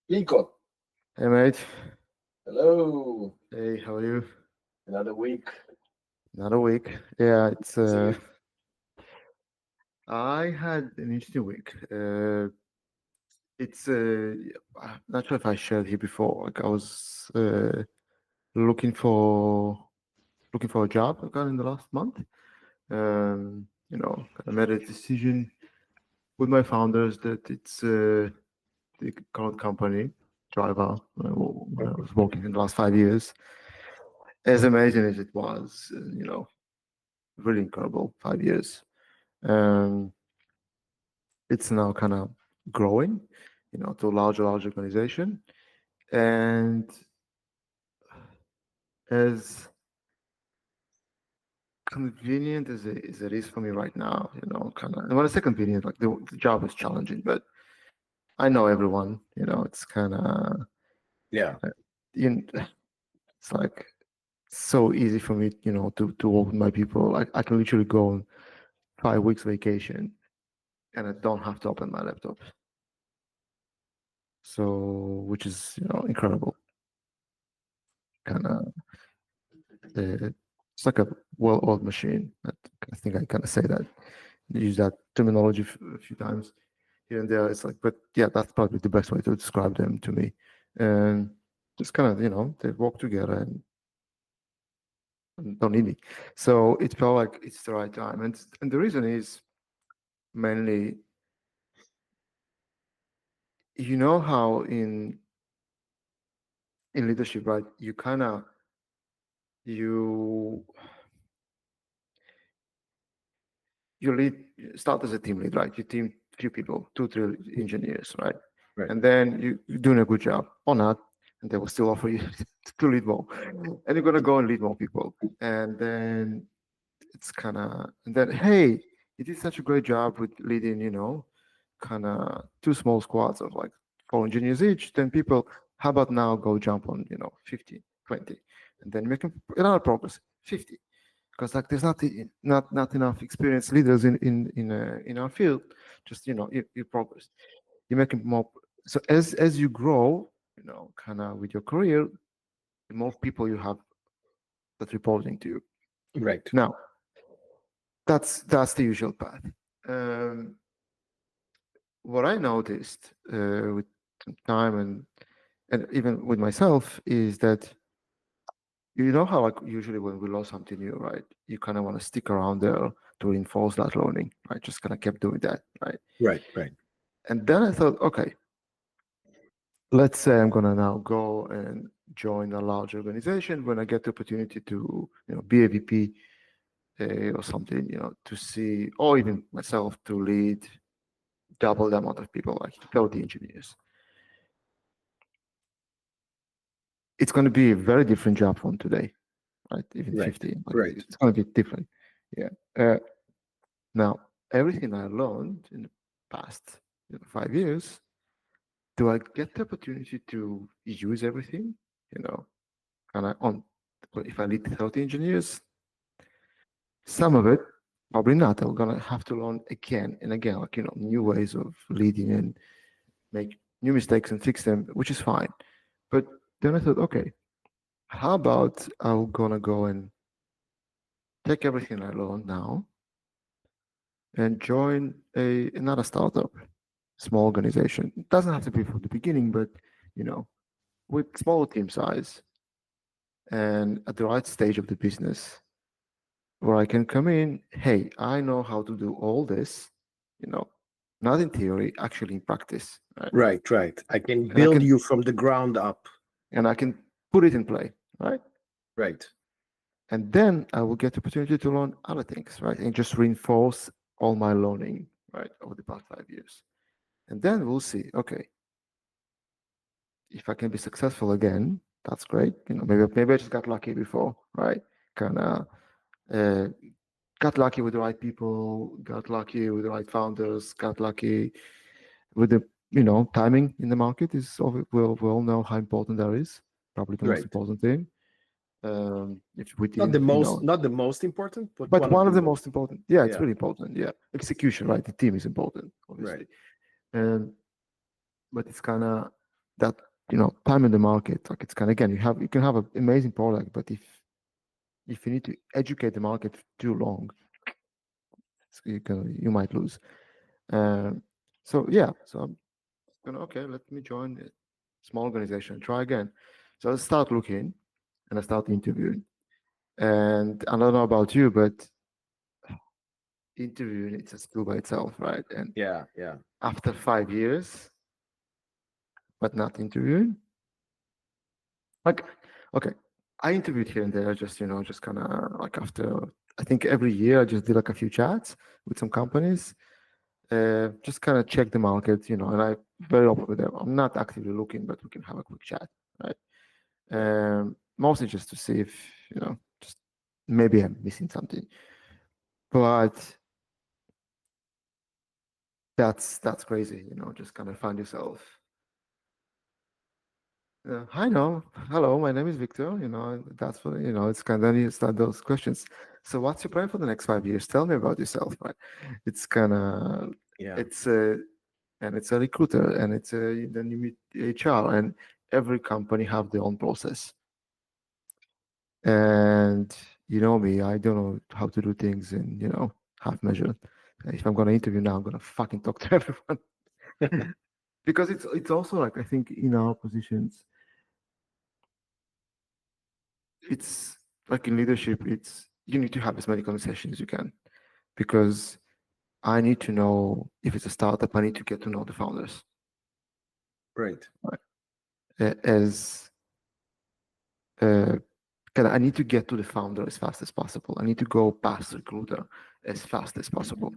Lincoln, Hey mate. hello. Hey, how are you? Another week. Another week. Yeah, it's See you. I had an interesting week. It's I'm not sure if I shared here before. Like I was looking for looking for a job again in the last month. I made a decision with my founders that it's the current company driver when I was working in the last 5 years. As amazing as it was, really incredible 5 years. Um, it's now kind of growing, to a larger organization. And as convenient as it is for me right now, kind of, and when I say convenient, like the job is challenging, but I know everyone, it's kind of, Yeah. you know, it's like so easy for me, to work with my people. Like I can literally go on 5 weeks vacation and I don't have to open my laptop. So, which is, incredible. Kind of it's like a well-oiled machine. I think I kind of say that, use that terminology a few times here and there. It's like, but yeah, that's probably the best way to describe them to me. And just kind of, they work together and don't need me. So it felt like it's the right time. And the reason is mainly, how in leadership, right? You you lead start as a team lead, right? You team few people, two, three engineers, right? Right. And then you're doing a good job or not, and they will still offer you to lead more. And you're gonna go and lead more people. And then it's kinda and then hey, you did such a great job with leading, kinda two small squads of like 4 engineers each, 10 people. How about now go jump on, 50, 20, and then make another progress, 50, because like there's not enough experienced leaders in our field. Just you progress, you make it more. So as you grow, kind of with your career, the more people you have that reporting to you. Right. Now that's the usual path. Um, what I noticed with time and even with myself is that how like usually when we learn something new, right? You kind of want to stick around there to reinforce that learning, right? Just kind of kept doing that, right? Right. Right. And then I thought, okay, let's say I'm gonna now go and join a large organization when I get the opportunity to, be a VP or something, to see, or even myself to lead double the amount of people, like 30 engineers. It's going to be a very different job from today, right? Even Right. 50, like Right. it's going to be different. Yeah. Now, everything I learned in the past 5 years, do I get the opportunity to use everything? You know, and if I lead 30 engineers, some of it, probably not. I'm gonna have to learn again and again, like new ways of leading and make new mistakes and fix them, which is fine. But then I thought, okay, how about I'm gonna go and take everything I learned now and join another startup, small organization. It doesn't have to be from the beginning, but you know, with smaller team size and at the right stage of the business, where I can come in. Hey, I know how to do all this. You know, not in theory, actually in practice, right? Right. Right. I can And I build can you from the ground up. and I can put it in play, right? Right. And then I will get the opportunity to learn other things, right? And just reinforce all my learning, right, over the past 5 years. And then we'll see, okay, if I can be successful again, that's great. Maybe I just got lucky before, right? Kind of uh, got lucky with the right people, got lucky with the right founders, got lucky with the timing in the market is we all know how important that is. Probably the most Right. important thing. If we Not the didn't, most. Not the most important, but but one of one the of the most. most important. Yeah, it's Yeah. really important. Yeah, execution, right? The team is important, Right. obviously. And but it's kind of that time in the market. Like it's kind of, again, you can have an amazing product, but if you need to educate the market too long, you might lose. So yeah, so I'm gonna, okay, let me join a small organization, try again. So I start looking and I start interviewing. And I don't know about you, but interviewing, it's a skill by itself, right? And Yeah. after 5 years, but not interviewing, like, okay, I interviewed here and there, just just kind of like after, I think every year I just did like a few chats with some companies, just kind of check the market, and I very open with them. I'm not actively looking, but we can have a quick chat, right? Mostly just to see if just maybe I'm missing something, but that's crazy, just kind of find yourself. Hi, no, hello, my name is Victor. And that's what it's kind of, then you start those questions. So, what's your plan for the next 5 years? Tell me about yourself, right? It's kind of, Yeah. it's a, and it's a recruiter, and it's a, then you meet HR, and every company have their own process. And you know me, I don't know how to do things in half measure. If I'm gonna interview now, I'm gonna fucking talk to everyone. Because it's also like, I think in our positions, it's like in leadership, it's you need to have as many conversations as you can, because I need to know if it's a startup. I need to get to know the founders. Right. As I need to get to the founder as fast as possible. I need to go past recruiter as fast as possible.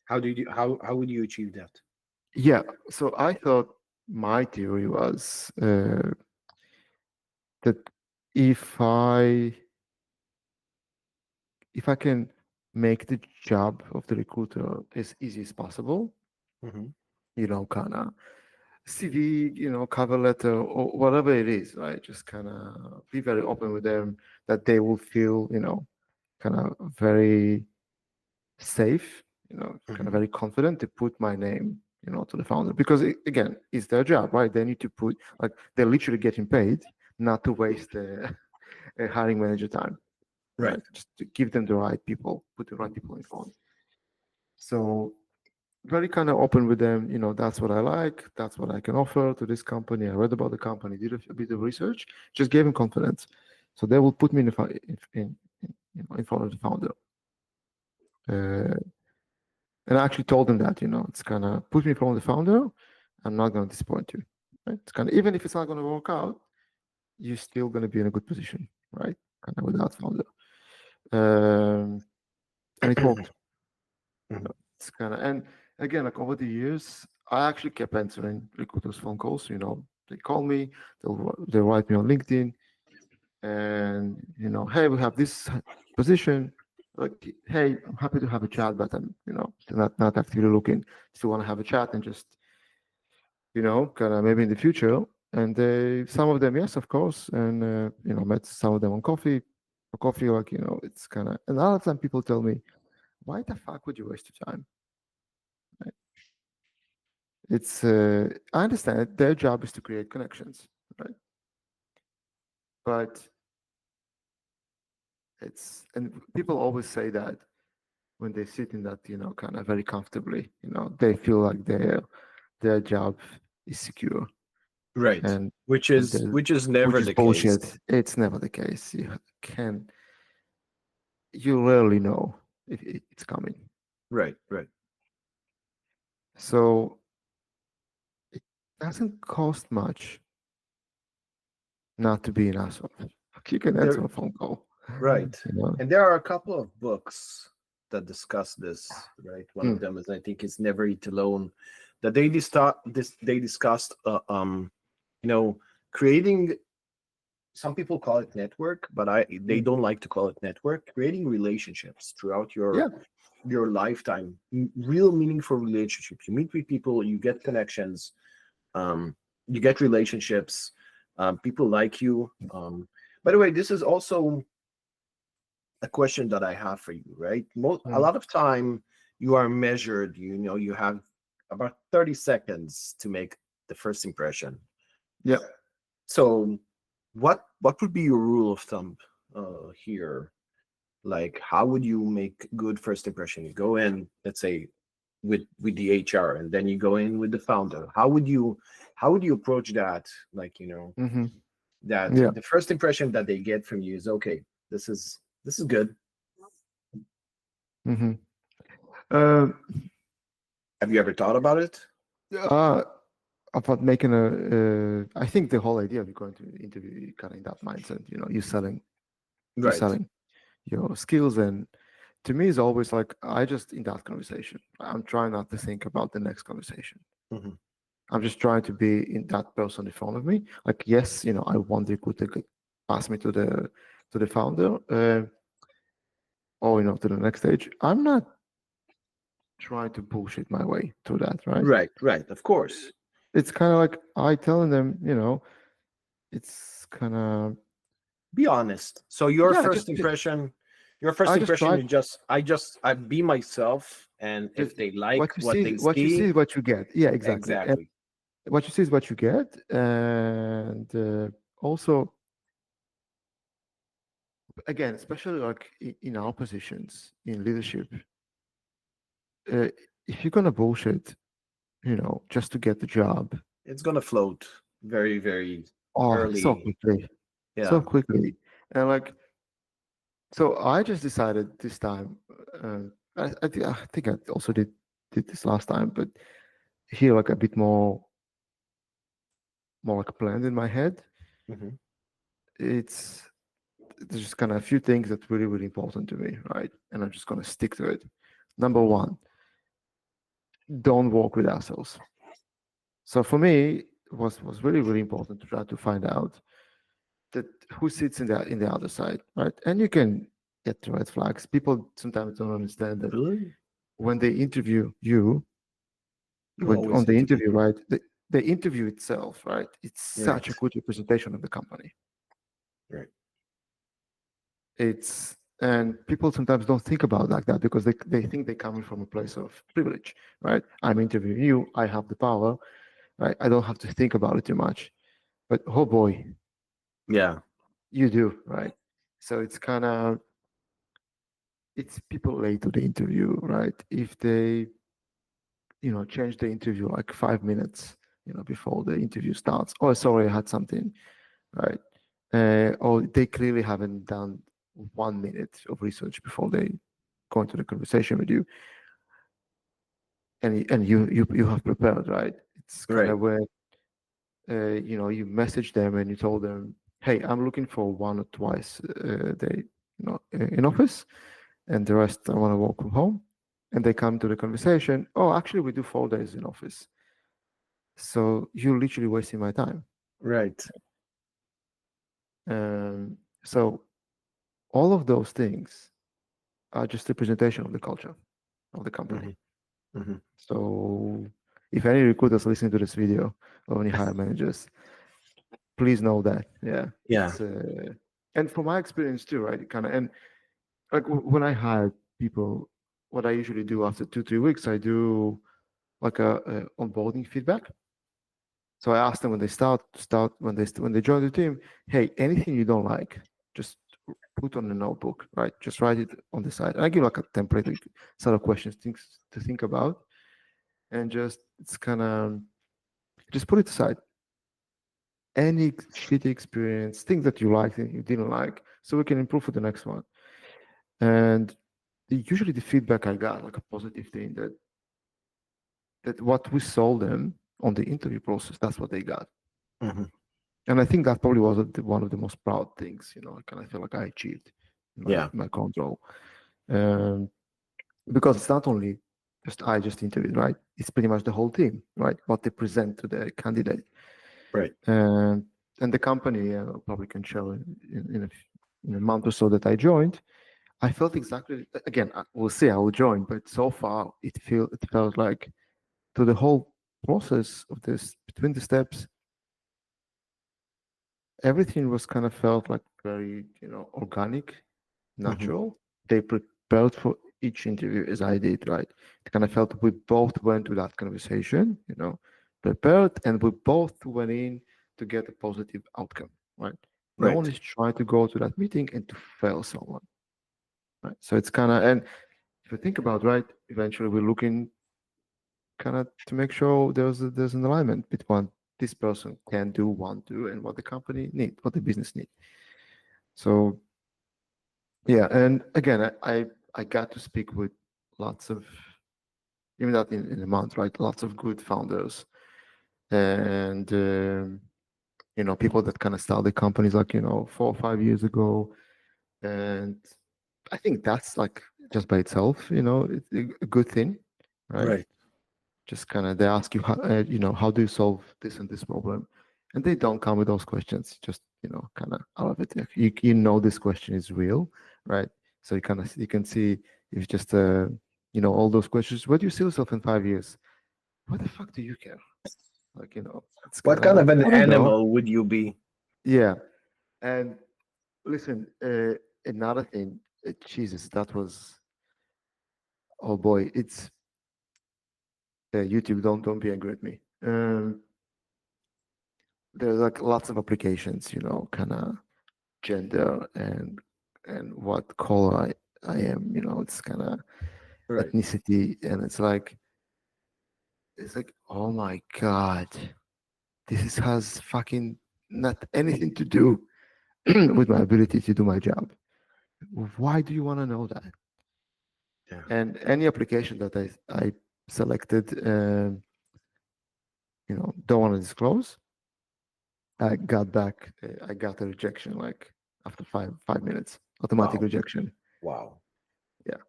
How would you achieve that? Yeah. So I thought my theory was that if I can make the job of the recruiter as easy as possible, kind of CV, cover letter, or whatever it is, right? Just kind of be very open with them, that they will feel, kind of very safe, kind of very confident to put my name, to the founder, because again, it's their job, right? They need to put, like, they're literally getting paid not to waste the hiring manager time, Right. Just to give them the right people, put the right people in front. So very kind of open with them, that's what I like, that's what I can offer to this company. I read about the company, did a bit of research, just gave them confidence. So they will put me in front of the founder. And I actually told them that, it's kind of put me in front of the founder. I'm not going to disappoint you, right? It's kind of, even if it's not going to work out, you're still going to be in a good position, right? Kind of with that founder. And it worked. It's kind of, and again, like over the years, I actually kept answering recruiters' phone calls. They call me, they'll write me on LinkedIn, and hey, we have this position. Like, hey, I'm happy to have a chat, but I'm still not actively looking. Still want to have a chat and just kind of maybe in the future. And some of them, yes, of course, and met some of them on coffee. For coffee, like it's kind of, and a lot of time people tell me, why the fuck would you waste your time? It's I understand it. Their job is to create connections, right? But and people always say that when they sit in that, kind of very comfortably, they feel like their job is secure. Right. And which is never the bullshit. case. It's never the case. You rarely know if it's coming. Right. So it doesn't cost much not to be an asshole. You can answer a phone call. Right. And there are a couple of books that discuss this, right? One of them is, I think, it's Never Eat Alone, that they discussed creating, some people call it network, but they don't like to call it network, creating relationships throughout your lifetime, real meaningful relationships. You meet with people, you get connections, you get relationships, people like you. By the way, this is also a question that I have for you, right? A lot of time you are measured, you have about 30 seconds to make the first impression. Yeah. So what would be your rule of thumb here? Like, how would you make good first impression? You go in, let's say, with the HR, and then you go in with the founder. How would you approach that? Like, Mm-hmm. that Yeah. the first impression that they get from you is, okay, this is good. Mm-hmm. Uh, Have you ever thought about it? uh, about making I think the whole idea of going to the interview, kind of in that mindset, you're selling Right. your skills, and to me, is always like I just in that conversation, I'm trying not to think about the next conversation. Mhm. I'm just trying to be in that person in front of me. Like, yes, I want the recruiter to pass me to the founder, or to the next stage. I'm not trying to bullshit my way through that, right? Right, of course. It's kind of like I telling them, it's kind of Be honest. So your yeah. first impression, your first I just impression try. is just I be myself, and Just if they like what they what you see see, is what you get. Yeah, exactly. And exactly. what you see is what you get, and also, again, especially like in our positions in leadership, uh, if you're gonna bullshit, just to get the job, It's gonna float very, very so early. quickly, so Yeah. quickly, and like, so I just decided this time. I think I also did this last time, but here like a bit more like planned in my head. Hmm. It's there's just kind of a few things that's really really important to me, right? And I'm just gonna stick to it. Number one, don't work with ourselves. So for me, it was really really important to try to find out that who sits in the other side, right? And you can get the red flags. People sometimes don't understand that Really? when they interview you, You when always on the need to be interview, right? The interview itself, right? It's such right. a good representation of the company. Right. It's and people sometimes don't think about it like that because they think they're coming from a place of privilege, right? I'm interviewing you, I have the power, right? I don't have to think about it too much. But oh boy, Yeah. you do, right? So it's kind of it's people late to the interview, right? If they, change the interview like 5 minutes, before the interview starts. Oh, sorry, I had something, right? Or they clearly haven't done 1 minute of research before they go into the conversation with you, and you have prepared, right? It's kind Right. of where you message them and you told them, hey, I'm looking for 1 or 2 a day, in office, and the rest I want to work from home. And they come to the conversation. Oh, actually, we do 4 days in office. So you're literally wasting my time. Right. So all of those things are just a presentation of the culture of the company. Hmm. Hmm. So if any recruiters listening to this video or any hire managers, please know that. Yeah, Yeah. it's and from my experience too, right? Kind of and like when I hire people, what I usually do after 2-3 weeks, I do like a onboarding feedback. So I ask them when they start when they join the team, hey, anything you don't like, just put on a notebook, right? Just write it on the side. And I give like a template, like, set of questions, things to think about, and just it's kind of just put it aside. Any shitty experience, things that you liked and you didn't like, so we can improve for the next one. And usually the feedback I got, like a positive thing, that what we sold them on the interview process, that's what they got. Hmm. And I think that probably was one of the most proud things, I kind of feel like I achieved in Yeah. my control. Um, because it's not only I just interviewed, right? It's pretty much the whole team, right? What they present to the candidate. Right. And the company probably can show in a month or so that I joined. I felt exactly again. We'll see. I will join, but so far it felt like through the whole process of this between the steps, everything was kind of felt like very organic, Hmm. natural. They prepared for each interview as I did, right? It kind of felt we both went to that conversation, prepared, and we both went in to get a positive outcome, right? No one Right. is trying to go to that meeting and to fail someone, right? So it's kind of, and if you think about, right, eventually we're looking kind of to make sure there's an alignment between what this person can do, want to, and what the company need, what the business need. So yeah, and again, I got to speak with lots of, even that in a month, right? Lots of good founders, and people that kind of started companies like 4 or 5 years ago, and I think that's like just by itself, it's a good thing, right? Right. Just kind of they ask you how do you solve this and this problem, and they don't come with those questions. Just kind of out of it, like, you know this question is real, right? So you can see if just all those questions. Where do you see yourself in 5 years? What the fuck do you care? Like it's What kind kind of of an I don't know. animal would you be? Yeah, and listen, another thing, Jesus, that was, oh boy, it's YouTube. Don't be angry at me. There's like lots of applications, kind of gender and what color I am, it's kind of Right. ethnicity, and it's like, oh my god, has fucking not anything to do with my ability to do my job. Why do you want to know that? Yeah. And any application that I selected, don't want to disclose, I got back, I got a rejection like after five minutes, automatic Wow. rejection. Wow. Yeah,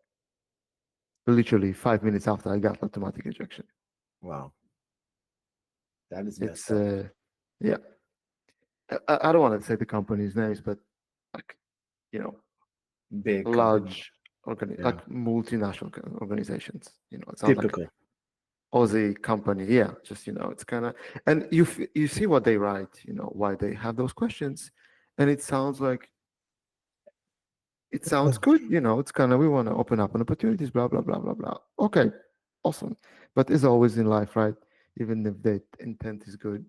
literally 5 minutes after I got automatic rejection. Wow. That is It's messed up. yeah. I don't want to say the company's names, but like Big company. large Yeah. like multinational organizations. It's not like Typical. Aussie company. Yeah, just it's kind of, and you see what they write. Why they have those questions, and it sounds like it sounds good. It's kind of, we want to open up on opportunities. Blah blah blah blah blah. Okay, awesome. But as always in life, right? Even if the intent is good,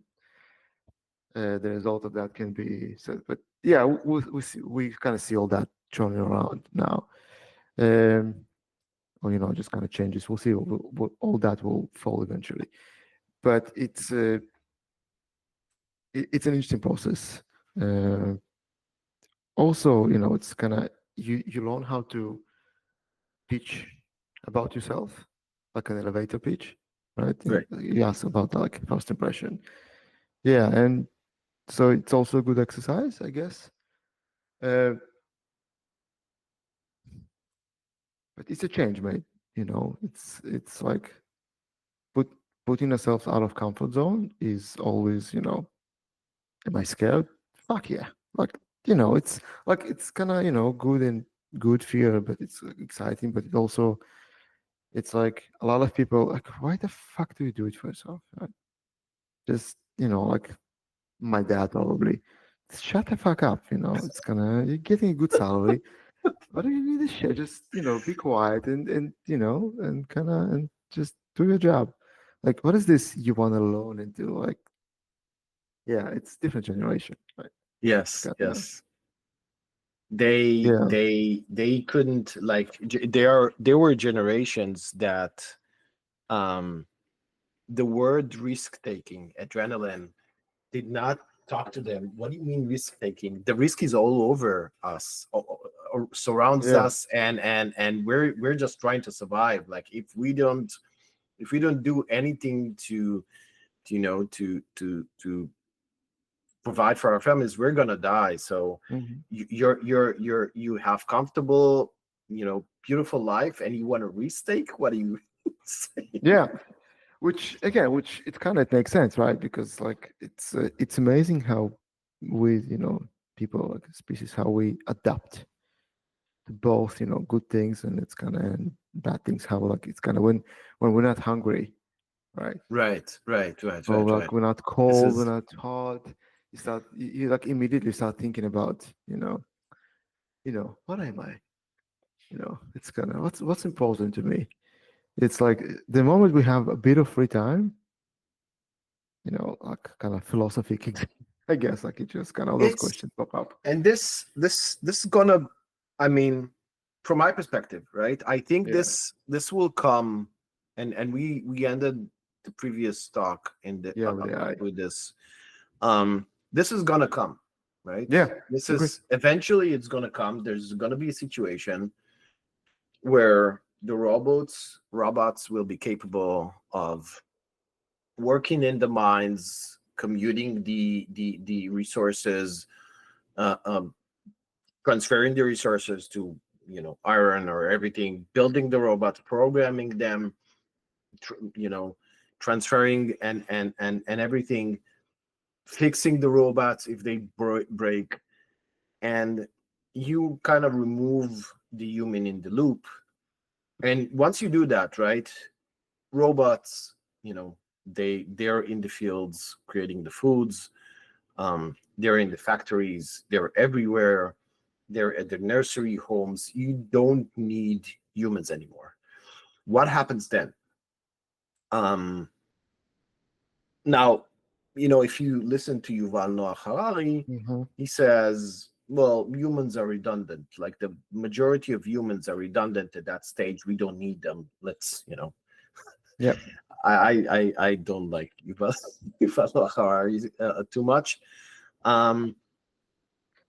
the result of that can be so. But yeah, we kind of see all that turning around now. Or just kind of changes. We'll see. All that will fall eventually. But it's it's an interesting process. Also, it's kind of, you learn how to pitch about yourself, like an elevator pitch, right? Right. You ask about like first impression. Yeah, and so it's also a good exercise, I guess. Uh, but it's a change, mate. It's like put putting yourself out of comfort zone is always, am I scared? Fuck yeah. Like, it's like, it's kind of, good and good fear, but it's exciting, but it also, it's like a lot of people like, why the fuck do you do it for yourself? Right? Just, like my dad probably, shut the fuck up, it's gonna, you're getting a good salary. What do you need this shit? Just, be quiet and kind of, and just do your job. Like, what is this you want to learn and do? Like, yeah, it's different generation, right? It's Yes. got Yes. They yeah, they they couldn't like there were generations that um the word risk taking, adrenaline, did not talk to them. What do you mean risk taking? The risk is all over us, or surrounds yeah, us, and we're just trying to survive. Like if we don't do anything to provide for our families, we're gonna die. So hmm you have comfortable, beautiful life, and you want to risk take. What do you say? yeah. Which again, which it kind of makes sense, right? Because like it's amazing how we, people like species, how we adapt to both, good things and it's kind of, and bad things. How like it's kind of, when we're not hungry, right? Right, right, right, Or right, like right. we're not This cold, we're is not hot. You like immediately start thinking about, what am I? It's kind of, what's important to me. It's like the moment we have a bit of free time, like kind of philosophy kicks in, I guess. Like it just kind of those questions pop up. And this is gonna, I mean, from my perspective, right? I think this will come, and we ended the previous talk in the with AI. with this. This is gonna come, right? Yeah, This agree. is eventually it's gonna come. There's gonna be a situation where the robots will be capable of working in the mines, commuting the resources, transferring the resources to iron or everything, building the robots, programming them, transferring and everything, fixing the robots if they break, and you kind of remove the human in the loop. And once you do that, right, robots, they're in the fields creating the foods, they're in the factories, they're everywhere, they're at the nursery homes. You don't need humans anymore. What happens then? Now, if you listen to Yuval Noah Harari, he says, well, humans are redundant. Like the majority of humans are redundant at that stage. We don't need them. Let's, Yeah. I don't like Yuval Noah Harari too much.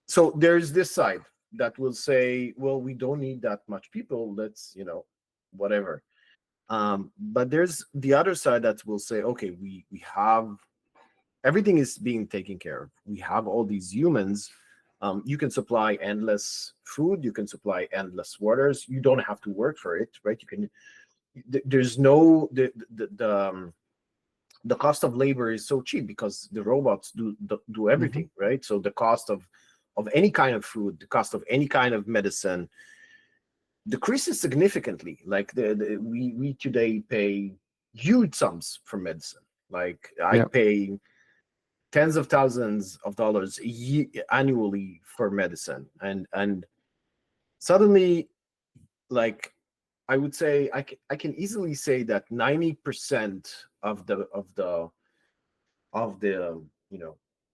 So there's this side that will say, well, we don't need that much people. Let's, whatever. But there's the other side that will say, okay, we have everything is being taken care of. We have all these humans. You can supply endless food. You can supply endless waters. You don't have to work for it, right? You can. There's no the cost of labor is so cheap because the robots do everything, right? So the cost of any kind of food, the cost of any kind of medicine decreases significantly. Like we today pay huge sums for medicine. Like I pay tens of thousands of dollars annually for medicine, and suddenly, like I would say, I can easily say that 90% of the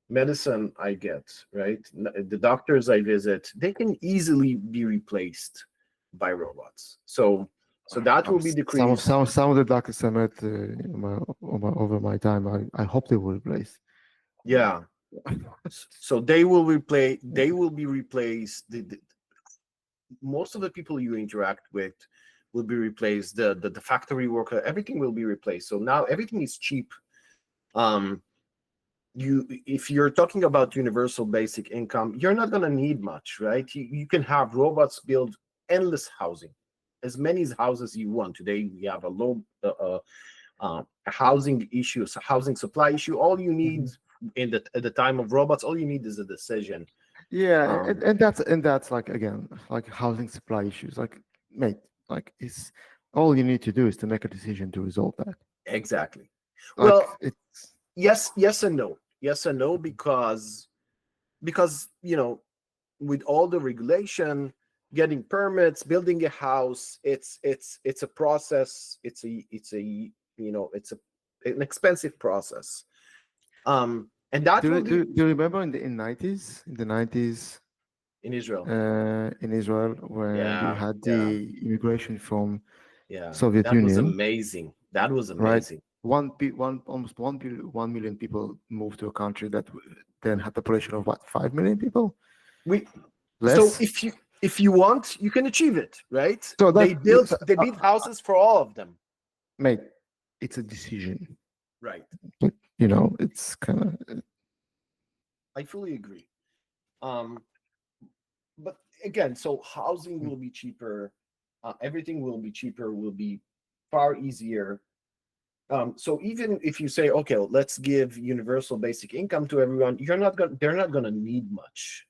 medicine I get, right, the doctors I visit, they can easily be replaced by robots. So that will be decreased. Some of the doctors I met over my time, I hope they will replace. Yeah. So they will be replaced. Most of the people you interact with will be replaced. The factory worker, everything will be replaced. So now everything is cheap. If you're talking about universal basic income, you're not going to need much, right? You can have robots build endless housing, as many houses you want. Today we have a low housing issue, a housing supply issue. All you need at the time of robots, all you need is a decision. Yeah, and that's like, again, like housing supply issues. Like, mate, like it's all you need to do is to make a decision to resolve that. Exactly. Like, well, it's yes and no, because with all the regulation, getting permits, building a house, it's a process. It's an expensive process. And that do you remember in the 90s in Israel, when you had the immigration from Soviet that Union? was amazing. That was amazing. Right? Almost 1 million people moved to a country that then had a population of what, 5 million people? So if you want, you can achieve it, right? So they built houses for all of them. Mate, it's a decision, right? But it's kind of. I fully agree. But again, so housing will be cheaper. Everything will be cheaper. Will be far easier. So even if you say, okay, let's give universal basic income to everyone, they're not gonna need much,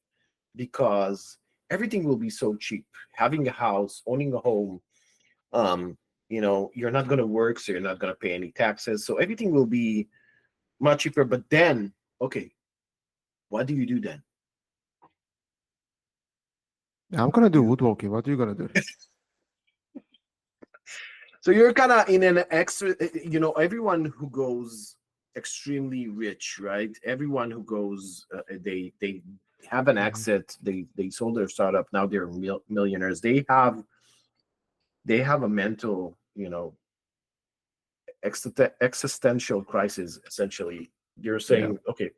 because everything will be so cheap. Having a house, owning a home, you're not gonna work, so you're not gonna pay any taxes. So everything will be much cheaper. But then, okay, what do you do then? I'm gonna do woodworking. What are you gonna do? So you're kind of in an extra, everyone who goes extremely rich, right? Everyone who goes, they have an Mhm. exit. They sold their startup. Now they're millionaires. They have a mental, existential crisis. Essentially, they're Yeah. saying, okay,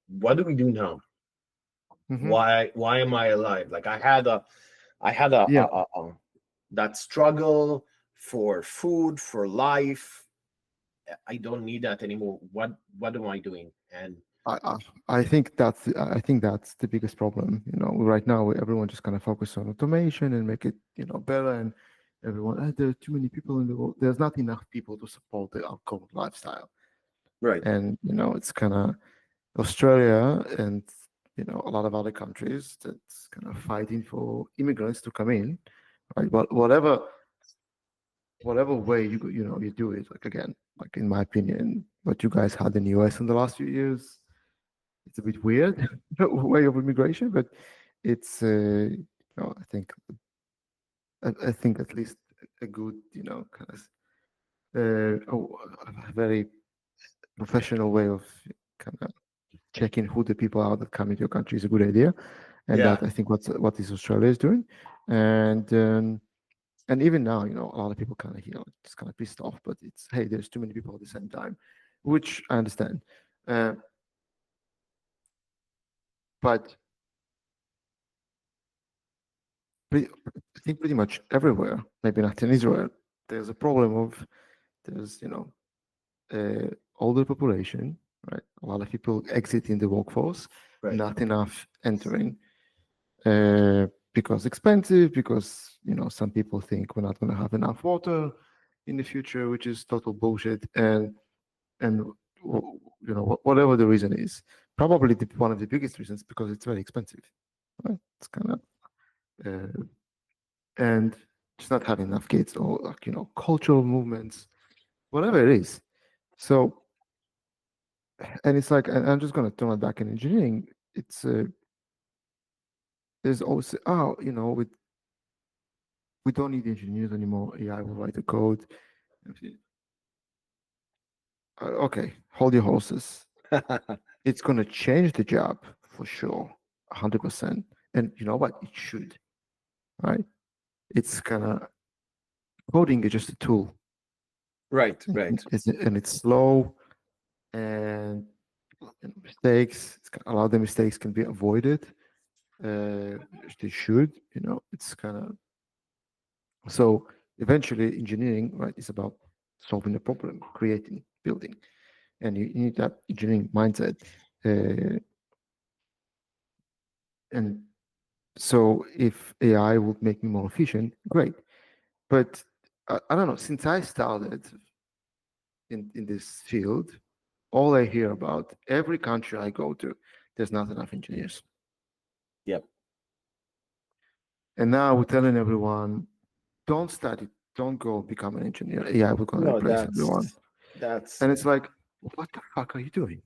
what do we do now? Hmm. Why am I alive? Like I had a, Yeah. that struggle for food, for life. I don't need that anymore. What am I doing? And I, I I think that's the biggest problem. Right now everyone just kind of focus on automation and make it better, and everyone there are too many people in the world. There's not enough people to support our current lifestyle, right, and it's kind of Australia and a lot of other countries that's kind of fighting for immigrants to come in, right? But whatever way you do it, like again, like in my opinion, what you guys had in the US in the last few years, it's a bit weird way of immigration, but it's I think at least a good kind of a very professional way of kind of checking who the people are that come into your country is a good idea, and yeah, that I think what is Australia is doing, and even now a lot of people kind of just kind of pissed off, but it's hey, there's too many people at the same time, which I understand, uh, but I think pretty much everywhere, maybe not in Israel, there's a problem of there's older population, right? A lot of people exiting the workforce, right, not enough entering, because expensive, because some people think we're not going to have enough water in the future, which is total bullshit, and whatever the reason is, probably one of the biggest reasons because it's very expensive, right? It's kind of and just not having enough kids or like cultural movements, whatever it is. So, and it's like, and I'm just going to turn it back in engineering. It's there's also we don't need engineers anymore. AI will write the code. Okay, hold your horses. It's going to change the job for sure, 100%. And you know what? It should, right? It's kind of coding is just a tool, right, and right, it's slow, and mistakes. A lot of the mistakes can be avoided. They should, it's kind of so eventually engineering, right, is about solving a problem, creating, building, and you need that engineering mindset. Uh, and so if AI would make me more efficient, great. But I don't know, since I started in this field, all I hear about every country I go to, there's not enough engineers. yep. And now we're telling everyone, don't study, don't go become an engineer. AI will going to No, replace everyone. that's And it's like, what the fuck are you doing?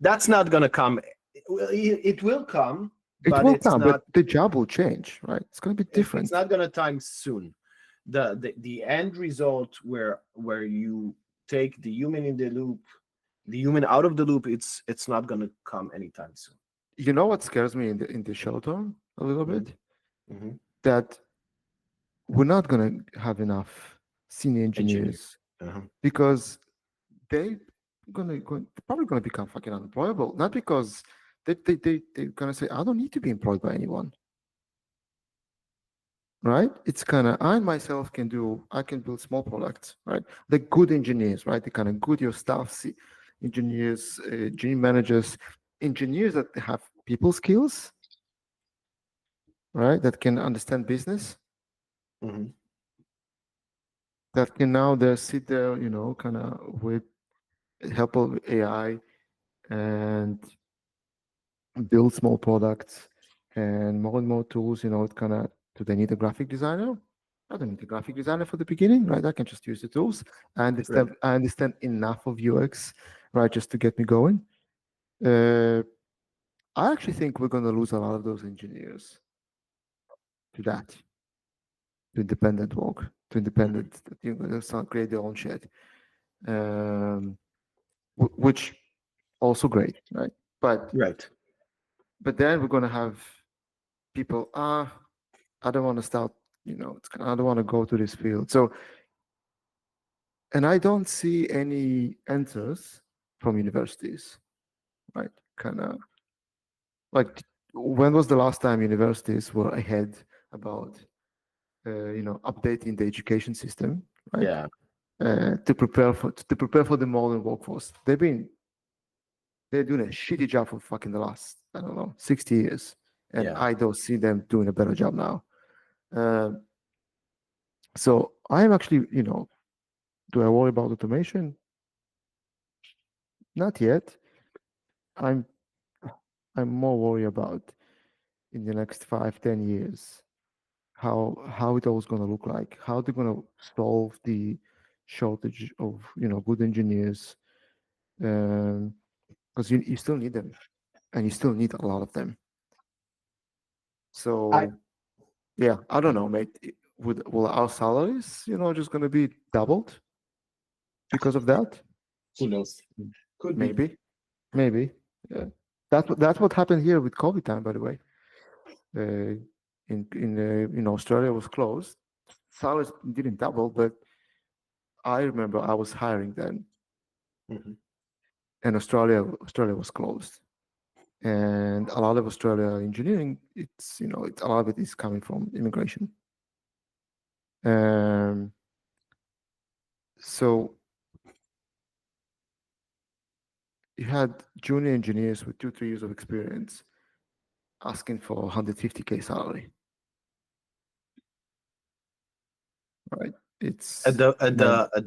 that's not gonna come. It will come, It but will come, but the job will change, right? It's going to be it's different. not gonna time soon. The end result where you take the human in the loop, the human out of the loop, it's not gonna come anytime soon. You know what scares me in the short term a little Hmm. bit? Hmm. That we're not going to have enough senior Engineer. engineers Uh-huh. because they probably going to become fucking unemployable. Not because they're going to say, I don't need to be employed by anyone, right? It's kind of, I myself I can build small products, right? The good engineers, right? The kind of good your staff engineers, engineering managers, engineers that have people skills, right? That can understand business, Hmm. that can now they sit there, kind of with help of AI and build small products and more tools. It kind of, do they need a graphic designer? I don't need a graphic designer for the beginning, right? I can just use the tools. Right. I understand enough of UX, right, just to get me going. Uh, I actually think we're going to lose a lot of those engineers to that, to independent work, to Hmm. independent, create their own shit. Um, which also great, right? But Right. then we're gonna have people, I don't want to start, I don't want to go to this field. So, and I don't see any answers from universities, right? Kind of like, when was the last time universities were ahead about, updating the education system, right? Yeah. To prepare for the modern workforce. They're doing a shitty job for fucking the last, I don't know, 60 years. And Yeah. I don't see them doing a better job now. So I'm actually, do I worry about automation? Not yet. I'm more worried about in the next 5-10 years how it all's going to look like, how they're going to solve the shortage of good engineers, because you still need them, and you still need a lot of them. So I yeah, I don't know, mate. Will our salaries, just going to be doubled because of that? Who knows? Could be. Maybe. Yeah. That's what happened here with COVID time, by the way. In Australia was closed. Salaries didn't double, but I remember I was hiring then, Mhm. and Australia was closed, and a lot of Australia engineering, it's a lot of it is coming from immigration. So you had junior engineers with 2-3 years of experience asking for 150K salary, right? It's At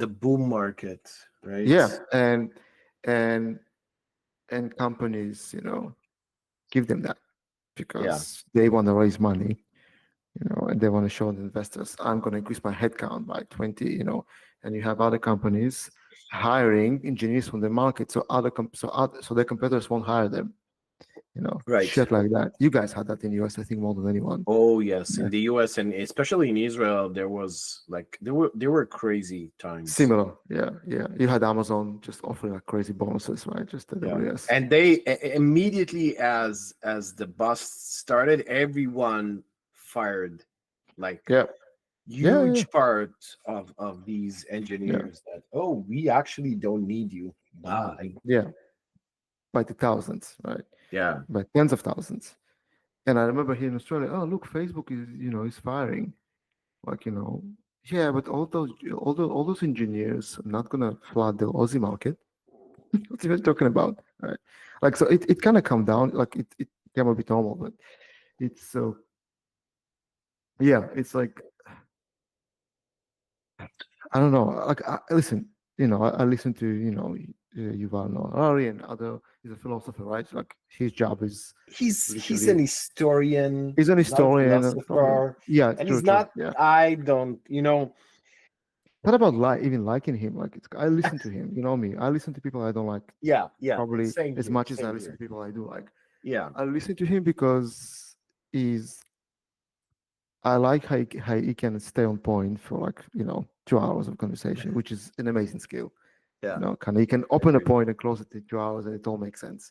the boom market, right? yeah, and companies, give them that because they want to raise money, and they want to show the investors, I'm going to increase my headcount by 20, and you have other companies hiring engineers from the market, so so their competitors won't hire them, Right. shit like that. You guys had that in US, I think, more than anyone. Oh yes, Yeah. in the US and especially in Israel, there were crazy times. Similar, yeah. You had Amazon just offering like crazy bonuses, right? Just AWS. And they immediately as the bust started, everyone fired like Yeah. huge part of these engineers that, oh, we actually don't need you. Bye. Yeah. By the thousands, right? Yeah. By tens of thousands. And I remember here in Australia, oh look, Facebook is firing. Like, yeah, but all those engineers are not gonna flood the Aussie market. What are you talking about? Right? Like, so it kind of come down, like it became a bit normal, but it's so yeah, it's like, I don't know. Like, listen, I listen to Yuval Noah Harari and other. He's a philosopher, right? Like, his job is He's literally, an historian. he's an He's not a historian. philosopher. Yeah, And true, he's true. not, Yeah. I don't, What about even liking him? Like, I listen to him. You know me. I listen to people I don't like yeah, probably same as here, much as I same listen here. to people I do like. Yeah. I listen to him because I like how he can stay on point for like 2 hours of conversation, which is an amazing skill. Yeah. He can open a point and close it in 2 hours, and it all makes sense.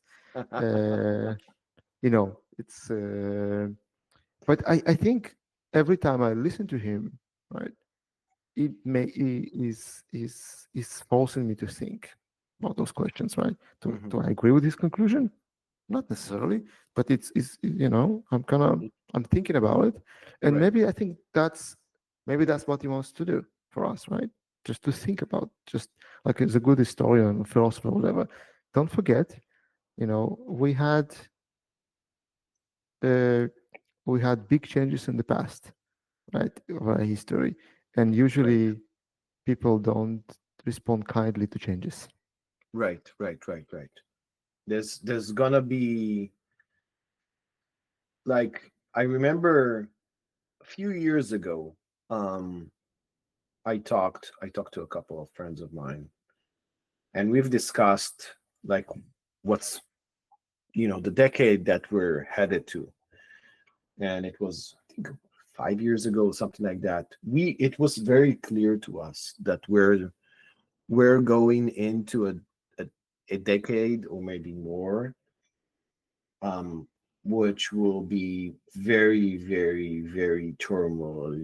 It's. But I think every time I listen to him, right, is forcing me to think about those questions, right? Do I agree with his conclusion? Not necessarily, but it's I'm thinking about it, and Right. maybe I think that's what he wants to do for us, right? Just to think about, just like, as a good historian, philosopher, whatever. Don't forget, we had big changes in the past, right, of our history, and usually people don't respond kindly to changes. Right. There's gonna be, like, I remember a few years ago, I talked to a couple of friends of mine, and we've discussed, like, what's the decade that we're headed to. And it was, I think, 5 years ago, something like that. It was very clear to us that we're going into a decade or maybe more, which will be very, very, very turmoil.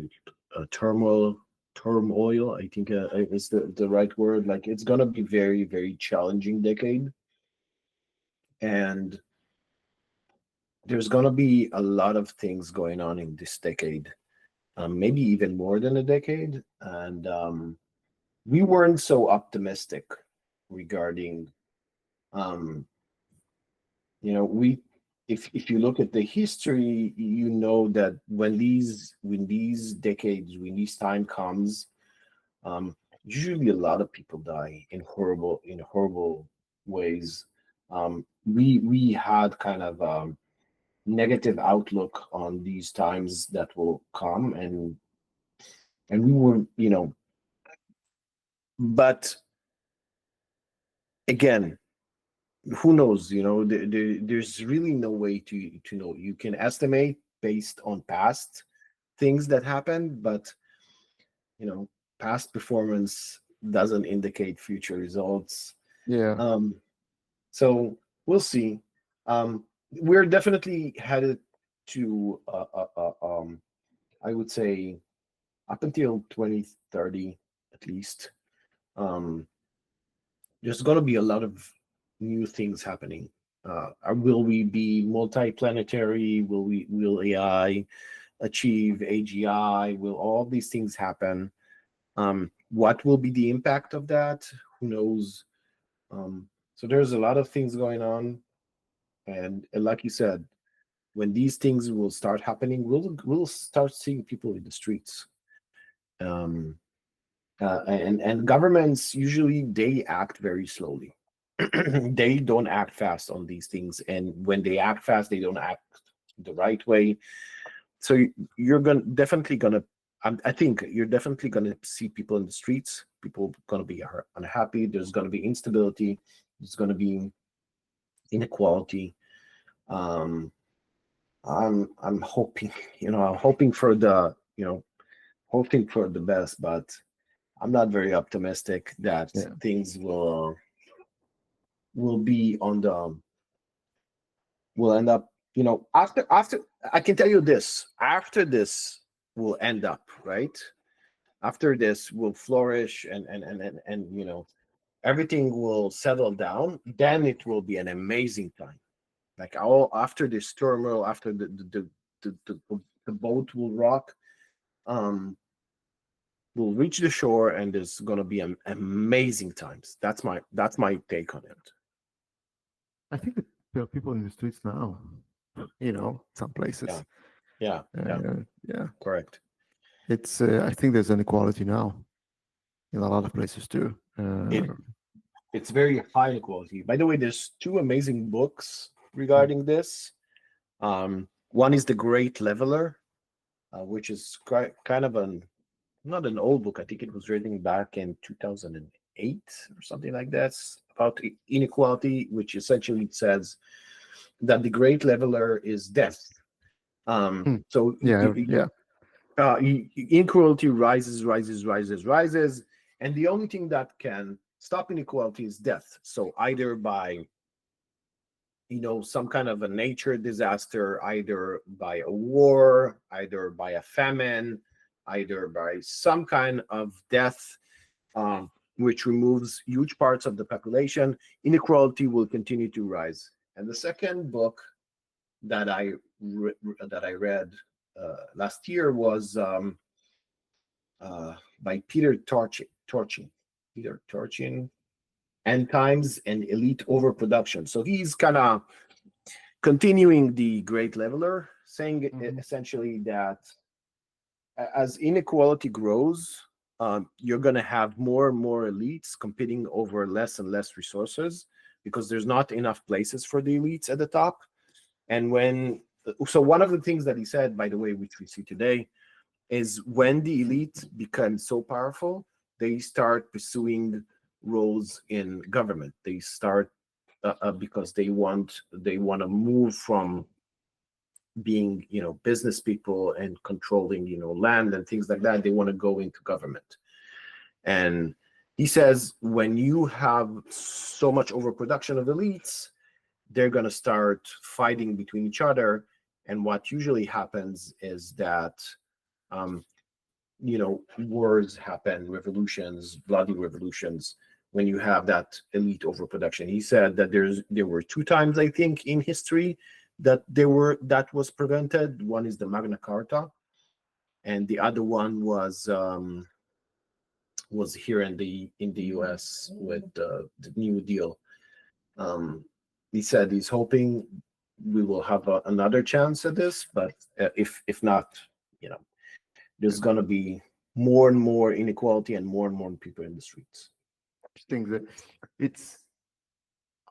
I think is the right word. Like it's gonna be very, very challenging decade, and there's gonna be a lot of things going on in this decade, maybe even more than a decade, and we weren't so optimistic regarding, um, we if you look at the history, you know that when these time comes, usually a lot of people die in horrible ways. We had kind of negative outlook on these times that will come, and we were, but again, who knows? There's really no way to know. You can estimate based on past things that happened, but past performance doesn't indicate future results. Yeah. So we'll see. We're definitely headed to I would say up until 2030 at least. um there's going to be a lot of new things happening. Will we be multi-planetary? Will AI achieve AGI? Will all these things happen? What will be the impact of that? Who knows? So there's a lot of things going on, and like you said, when these things will start happening, we'll start seeing people in the streets. Um, and governments usually they act very slowly. They don't act fast on these things, and when they act fast, they don't act the right way. So you're definitely gonna. I think you're definitely gonna see people in the streets. People gonna be unhappy. There's gonna be instability. There's gonna be inequality. Um, I'm hoping, I'm hoping for hoping for the best, but I'm not very optimistic that Yeah. things will be on the will end up, after I can tell you this, after this will end up, right? After this will flourish, and everything will settle down, then it will be an amazing time. Like all after this turmoil, after the boat will rock, um we'll reach the shore, and there's gonna be amazing times. That's my take on it. I think that there are people in the streets now, some places. Yeah, Yeah. correct. It's, I think there's inequality now in a lot of places too. It it's very high quality. By the way, there's two amazing books Mm. regarding this. One is The Great Leveler, which is kind of not an old book. I think it was written back in 2008 or something like that. It's about inequality, which essentially says that the great leveler is death. Mm. So Yeah. inequality rises, and the only thing that can stop inequality is death. So either by some kind of a nature disaster, either by a war, either by a famine, either by some kind of death, which removes huge parts of the population, inequality will continue to rise. And the second book that I read last year was by Peter Turchin. Peter Turchin, End Times and Elite Overproduction. So he's kind of continuing the Great Leveler, saying essentially that as inequality grows, you're going to have more and more elites competing over less and less resources, because there's not enough places for the elites at the top. And so one of the things that he said, by the way, which we see today, is when the elite become so powerful, they start pursuing roles in government. They start because they want to move from being business people and controlling land and things like that. They want to go into government, and He says when you have so much overproduction of elites, they're going to start fighting between each other. And what usually happens is that, wars happen, revolutions, bloody revolutions, when you have that elite overproduction. He said that there were two times, I think, in history that was prevented. One is the Magna Carta, and the other one was here in the U.S. with the New Deal. He said he's hoping we will have another chance at this, but if not, there's going to be more and more inequality and more people in the streets. I think that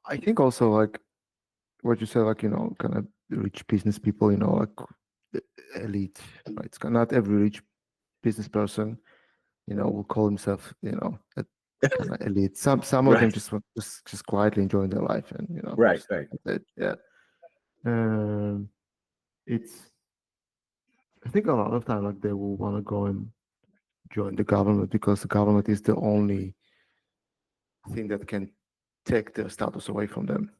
I think also like what you said, like, kind of rich business people, like elite, right? It's not every rich business person, will call himself, a kind of elite. Some of them just quietly enjoying their life, and right. Yeah. I think a lot of time, like, they will want to go and join the government because the government is the only thing that can take their status away from them.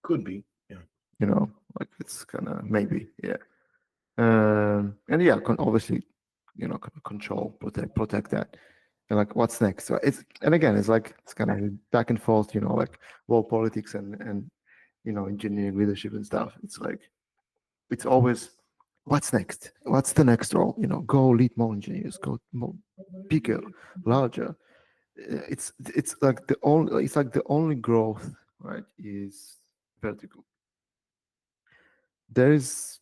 Could be, yeah. Like, it's kind of maybe, yeah. And yeah, obviously, control, protect that. And like, what's next? So it's kind of back and forth, like world politics and engineering leadership and stuff. It's like, it's always, what's next? What's the next role? Go lead more engineers, go more bigger, larger. It's like the only growth, right, is vertical. There is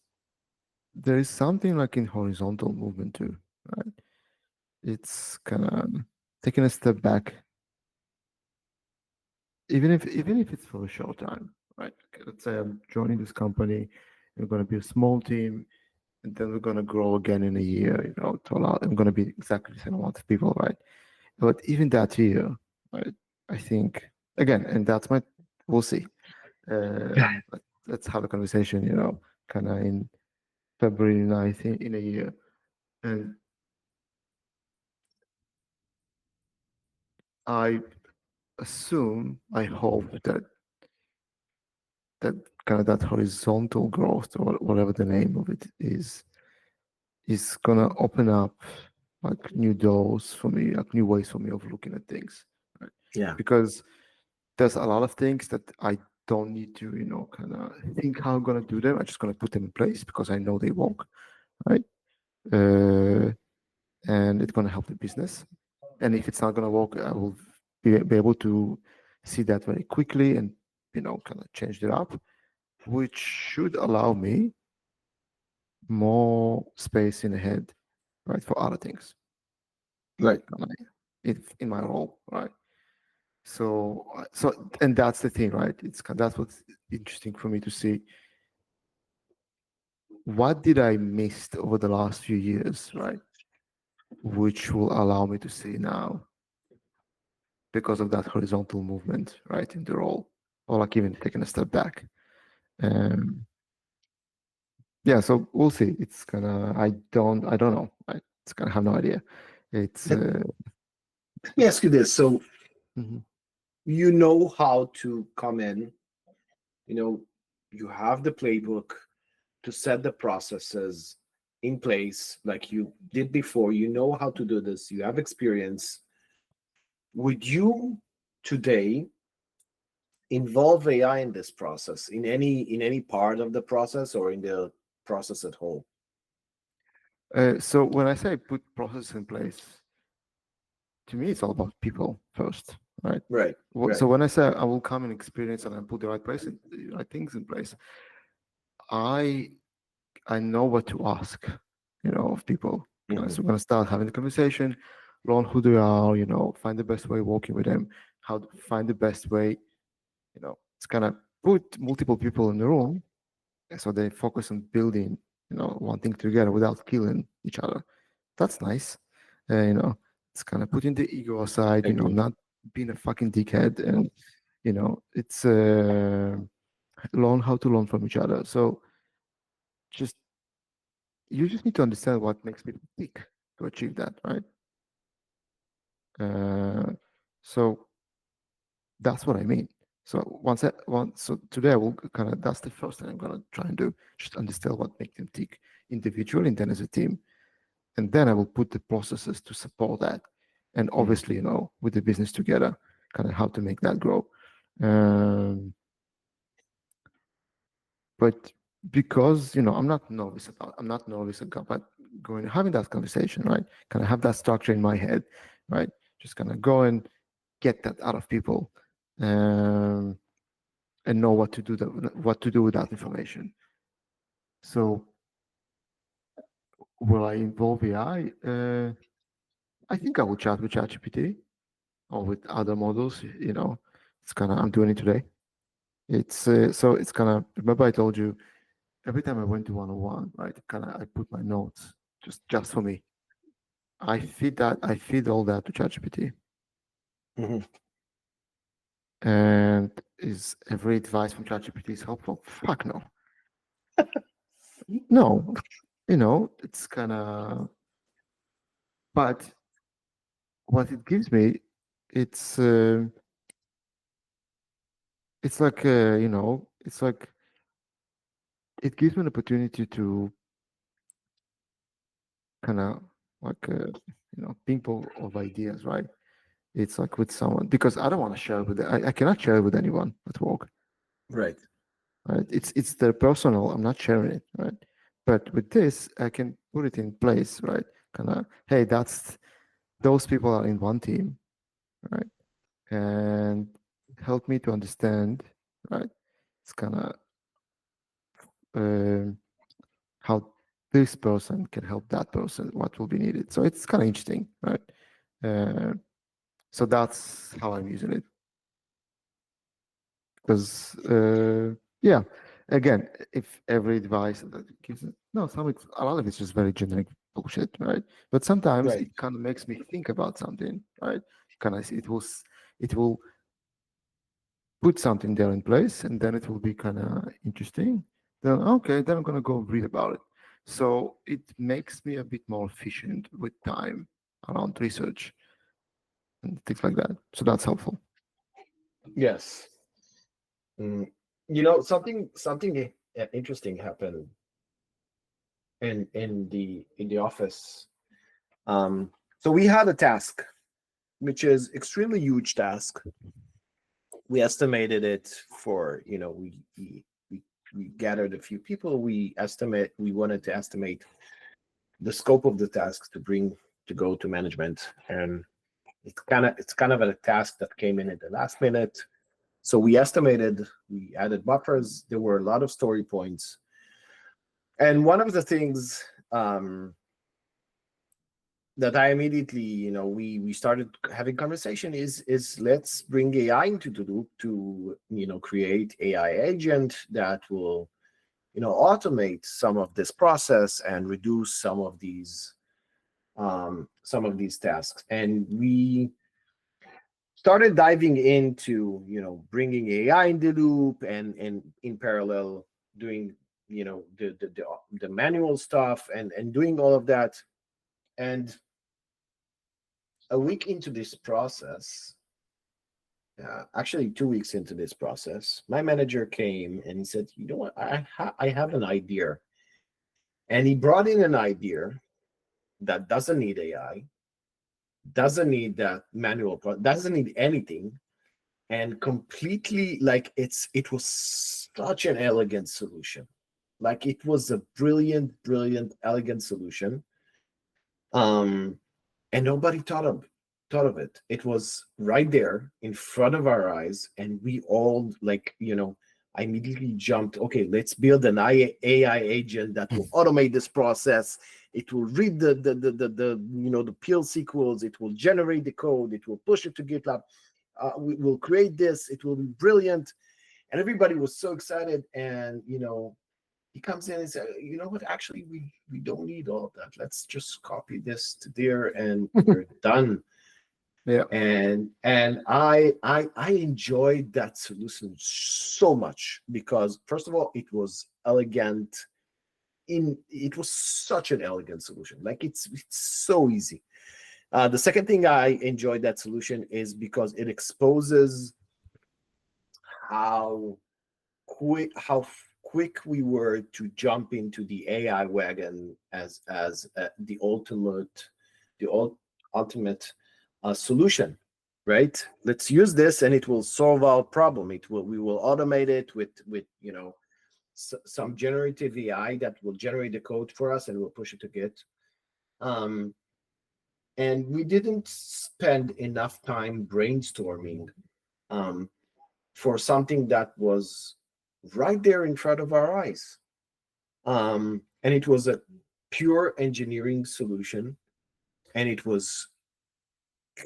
something like in horizontal movement too, right? It's kind of taking a step back, even if it's for a short time, right? Okay, let's say I'm joining this company, we're going to be a small team, and then we're going to grow again in a year, to allow, I'm going to be exactly the same amount of people, right? But even that year, right, I think, again, and we'll see. Let's have a conversation, kind of in February 9th in a year. And I assume, I hope that kind of that horizontal growth, or whatever the name of it is gonna open up like new doors for me, like new ways for me of looking at things. Right? Yeah. Because there's a lot of things that I don't need to, kind of think how I'm gonna do them. I'm just gonna put them in place because I know they work, right? And it's gonna help the business. And if it's not gonna work, I will be able to see that very quickly and kind of change it up, which should allow me more space in the head, right, for other things, Right. in my role, right? So and that's the thing, right? That's what's interesting for me to see. What did I miss over the last few years, right? Which will allow me to see now, because of that horizontal movement, right, in the role, or like even taking a step back. Yeah, so we'll see. It's gonna. I don't know. It's gonna have no idea. It's. Let me ask you this. So, you know how to come in. You have the playbook to set the processes in place like you did before. You know how to do this. You have experience. Would you today involve AI in this process, in any part of the process, or in the process at whole? So when I say put process in place, to me it's all about people first, right? Right. So when I say I will come and experience and I put the right things in place, I know what to ask, of people. So we're gonna start having the conversation, learn who they are, find the best way working with them, how to find the best way. It's gonna put multiple people in the room, so they focus on building, one thing together without killing each other. That's nice. It's kind of putting the ego aside, not being a fucking dickhead, and it's learn how to learn from each other. So you just need to understand what makes people tick to achieve that, right? So that's what I mean. So so today I will that's the first thing I'm gonna try and do, just understand what makes them tick individually and then as a team. And then I will put the processes to support that. And obviously, with the business together, kind of how to make that grow. But because, I'm not novice about but having that conversation, right? Kind of have that structure in my head, right? Just kind of go and get that out of people, and know what to do with that information. So will I involve AI? I think I will chat with ChatGPT or with other models. It's kind of I'm doing it today. It's so it's kind of remember I told you every time I went to 101, right? Kind of I put my notes just for me. I feed all that to ChatGPT. And is every advice from ChatGPT is helpful? Fuck no. No, it's kind of. But what it gives me, it's like it's like it gives me an opportunity to kind of like ping pong of ideas, right? It's like with someone because I don't want to share with I cannot share with anyone at work. Right. Right. It's their personal. I'm not sharing it, right? But with this, I can put it in place, right? Kind of, hey, those people are in one team, right? And help me to understand, right? It's kind of how this person can help that person, what will be needed. So it's kind of interesting, right? So that's how I'm using it. Because yeah, again, if every advice that it gives, no, a lot of it's just very generic bullshit, right? But sometimes Right. it kind of makes me think about something, right? Kind of it will put something there in place, and then it will be kind of interesting. Then okay, then I'm gonna go read about it. So it makes me a bit more efficient with time around research and things like that. So that's helpful. Yes. Something interesting happened in the office. So we had a task, which is extremely huge task. We estimated it for we gathered a few people. We wanted to estimate the scope of the task to go to management, and it's kind of a task that came in at the last minute. So we added buffers. There were a lot of story points. And one of the things that I immediately, we started having conversation is let's bring AI into the loop to, create AI agent that will, automate some of this process and reduce some of these tasks. And we started diving into, bringing AI in the loop and in parallel doing, the manual stuff and doing all of that. And a week into this process, actually 2 weeks into this process, my manager came and he said, "You know what? I have an idea." And he brought in an idea that doesn't need AI, doesn't need that doesn't need anything, and completely like it was such an elegant solution. Like it was a brilliant, elegant solution. And nobody thought of it. It was right there in front of our eyes, and we all I immediately jumped. Okay, let's build an AI agent that will automate this process. It will read the PL SQLs. It will generate the code. It will push it to GitLab. We will create this. It will be brilliant. And everybody was so excited. And he comes in and says, "You know what? Actually, we don't need all of that. Let's just copy this to there, and we're done." Yeah. And I enjoyed that solution so much because, first of all, it was elegant. It was such an elegant solution. Like it's so easy. The second thing I enjoyed that solution is because it exposes how quick we were to jump into the AI wagon as the ultimate solution, right? Let's use this and it will solve our problem. We will automate it with some generative AI that will generate the code for us and we'll push it to Git. And we didn't spend enough time brainstorming for something that was right there in front of our eyes. And it was a pure engineering solution, and it was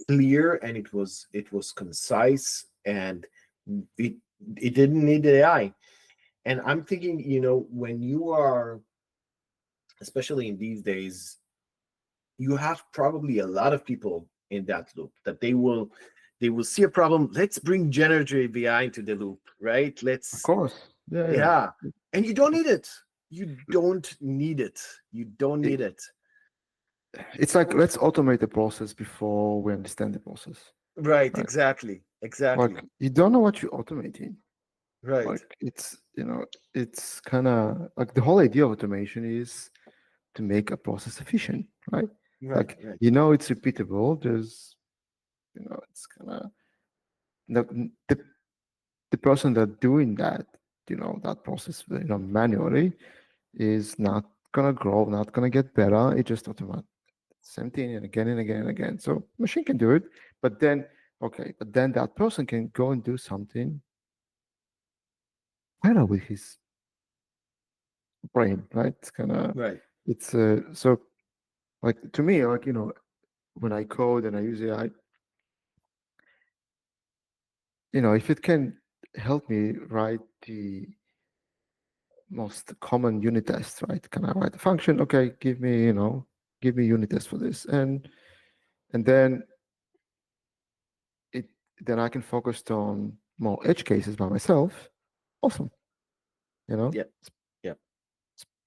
clear, and it was concise, and it didn't need AI. And I'm thinking, when you are, especially in these days, you have probably a lot of people in that loop that they will see a problem. Let's bring generative AI into the loop, right? Of course. Yeah. And you don't need it. You don't need it. It's like, let's automate the process before we understand the process. Right. Exactly. Like, you don't know what you're automating. Right. Like, it's kind of like the whole idea of automation is to make a process efficient, right? Like, it's repeatable. There's, it's kind of the person that doing that, that process, manually, is not gonna grow, not gonna get better. It just automatic, same thing and again and again and again. So machine can do it, but then that person can go and do something better with his brain, right? It's kind of right. It's so, like, to me, like, when I code and I use AI, if it can help me write the most common unit test, right? Can I write a function? Okay, give me unit test for this, and then then I can focus on more edge cases by myself. Awesome, Yep.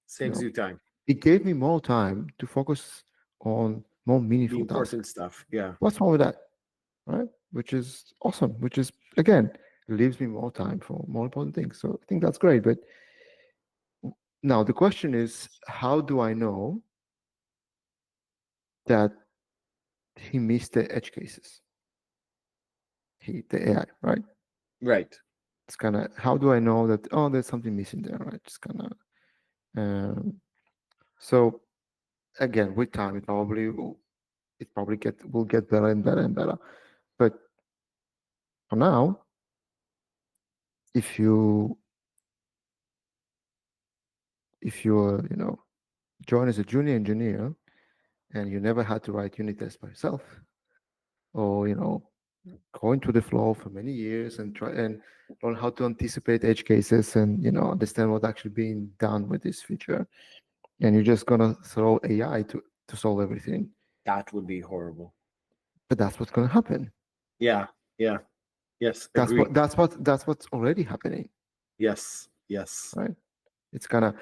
Saves you time. It gave me more time to focus on more meaningful The important tasks. stuff. Yeah. What's wrong with that, right? Which is awesome. Which is, again, leaves me more time for more important things. So I think that's great. But now the question is, how do I know that he missed the edge cases? The AI, right? Right. It's kind of, how do I know that, oh, there's something missing there, right? It's kind of, so again, with time, it probably will get better and better and better. But for now, if you join as a junior engineer and you never had to write unit tests by yourself, or go into the flow for many years and try and learn how to anticipate edge cases and understand what's actually being done with this feature, and you're just gonna throw AI to solve everything, that would be horrible. But that's what's gonna happen. Yeah. Yes. That's what's already happening. Yes. Right. It's kind of,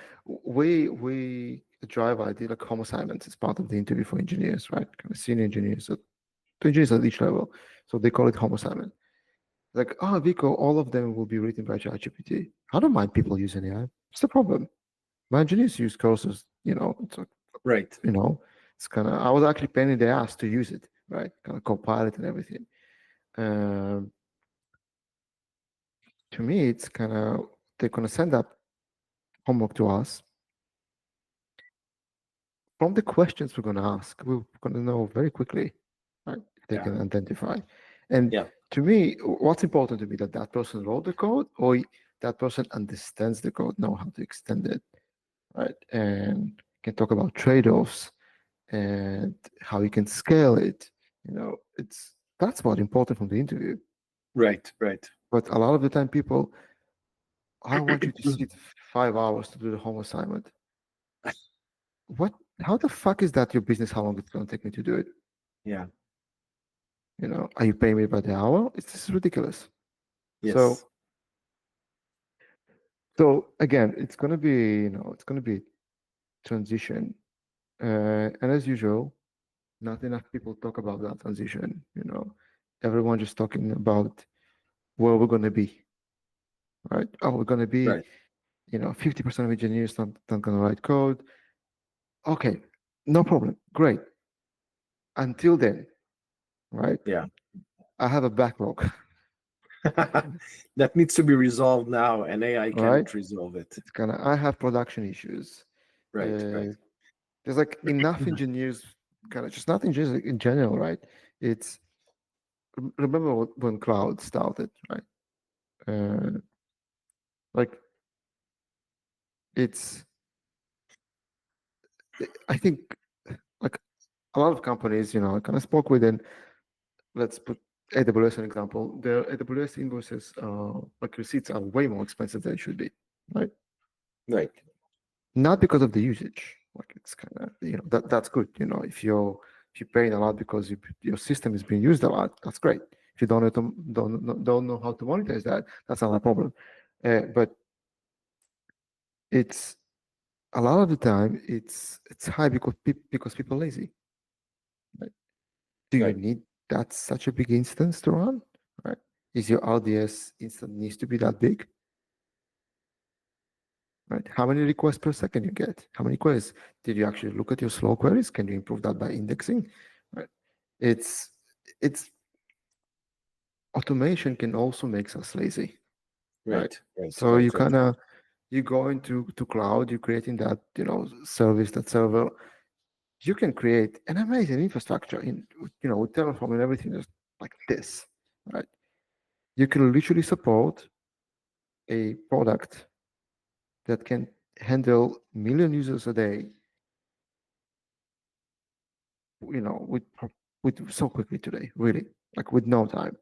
we at Drive, I did like home assignments as part of the interview for engineers, right? Kind of senior engineers, so to engineers at each level. So they call it home assignment. Like, oh, Vico, all of them will be written by ChatGPT. I don't mind people using AI. What's the problem? My engineers use courses, it's like, right. It's kind of, I was actually pain in the ass to use it, right? Kind of Copilot and everything. To me, it's kind of, they're going to send up homework to us. From the questions we're going to ask, we're going to know very quickly, right? They can identify. And to me, what's important to me, that person wrote the code, or that person understands the code, know how to extend it, right? And can talk about trade-offs and how you can scale it. That's what's important from the interview. Right. But a lot of the time, people, I want you to sit 5 hours to do the home assignment. What? How the fuck is that your business? How long it's going to take me to do it? Yeah. Are you paying me by the hour? This is ridiculous. Yes. So again, it's going to be, it's going to be transition. And as usual, Not enough people talk about that transition. Everyone just talking about where we're going to be, right? Oh, we're going to be, Right. 50% of engineers not going to write code. Okay, no problem. Great. Until then, right? Yeah. I have a backlog, That needs to be resolved now, and AI right? cannot resolve it. I have production issues. Right. Right. Uh, there's like enough engineers, just not engineers in general, right? It's remember when cloud started, right? Like it's I think like a lot of companies, I kind of spoke with, and let's put AWS as an example. Their AWS invoices, like receipts, are way more expensive than they should be, right? Right. Not because of the usage. Like it's kind of that's good. If you're paying a lot because your system is being used a lot, that's great. If you don't know how to monetize that, that's not a problem. But it's a lot of the time it's high because people are lazy. Right? Do you Right. need that such a big instance to run? Right? Is your RDS instance needs to be that big? Right? How many requests per second you get? How many queries? Did you actually look at your slow queries? Can you improve that by indexing? Right? It's it's automation can also make us lazy. Right? Right. Right. So Right. Right. you go into cloud, you're creating that service, that server. You can create an amazing infrastructure with Terraform and everything just like this, right? You can literally support a product that can handle million users a day, with so quickly today, really, like with no time.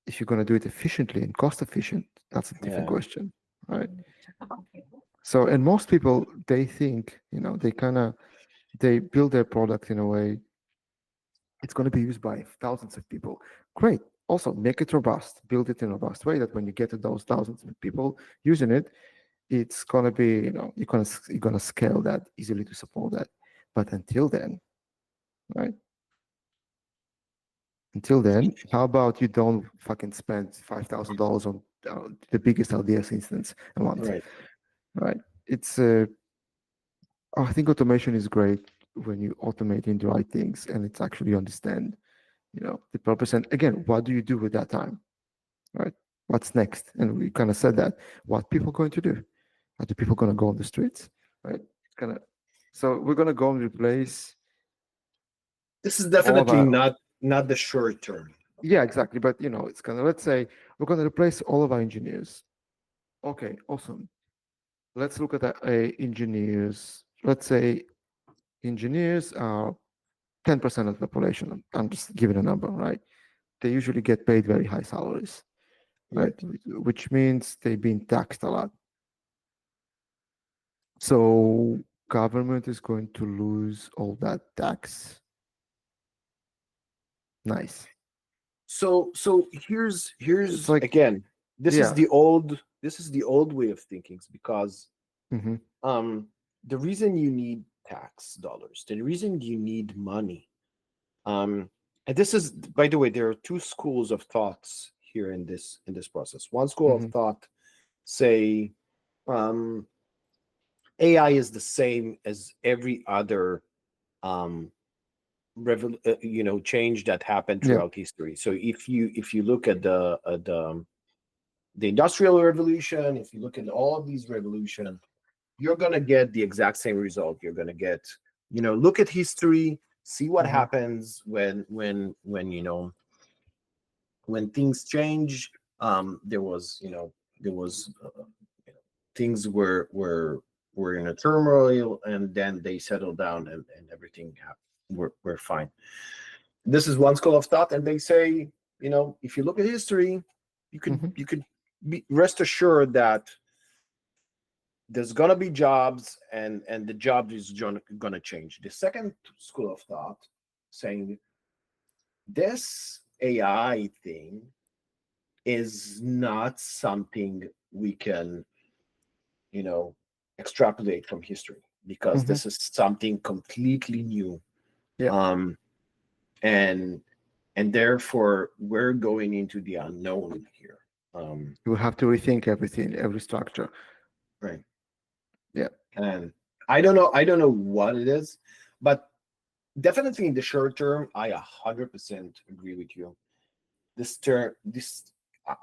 If you're going to do it efficiently and cost efficient, that's a different Yeah. question, right? So, and most people, they think, they build their product in a way it's going to be used by thousands of people. Great. Also, make it robust. Build it in a robust way that when you get to those thousands of people using it, it's going to be, you're gonna scale that easily to support that. But until then, right? Until then, how about you don't fucking spend $5,000 on the biggest LDS instance a month, Right. right? It's I think automation is great when you automate in the right things and it's actually understand, the purpose. And again, what do you do with that time, right? What's next? And we kind of said that. What people going to do? Are the people going to go on the streets, right? Kind of. So we're going to go and replace This is all of definitely our. not the short term. Yeah, exactly. But it's gonna. Let's say we're going to replace all of our engineers. Okay, awesome. Let's look at the engineers. Let's say engineers are 10% of the population. I'm just giving a number, right? They usually get paid very high salaries, right? Right. Which means they've been taxed a lot. So government is going to lose all that tax. Nice. So It's here's like, again, yeah. this is the old way of thinking, because Hmm. um the reason you need tax dollars, the reason you need money, and this is, by the way, there are two schools of thoughts here in this process. One school of Hmm. thought say um AI is the same as every other um change that happened Yeah. throughout history. So if you look at the industrial revolution, if you look at all of these revolutions, you're going to get the exact same result. You're going to get, look at history, see what Hmm. happens when things change. There was, there was things were in a turmoil, and then they settled down, and everything were fine. This is one school of thought, and they say, if you look at history, Hmm. you could rest assured that there's gonna be jobs, and the job is gonna change. The second school of thought saying this AI thing is not something we can, extrapolate from history. because this is something completely new. Yeah. And therefore we're going into the unknown here. You will have to rethink everything, every structure. Right. Yeah. And I don't know what it is, but definitely in the short term, I 100% agree with you.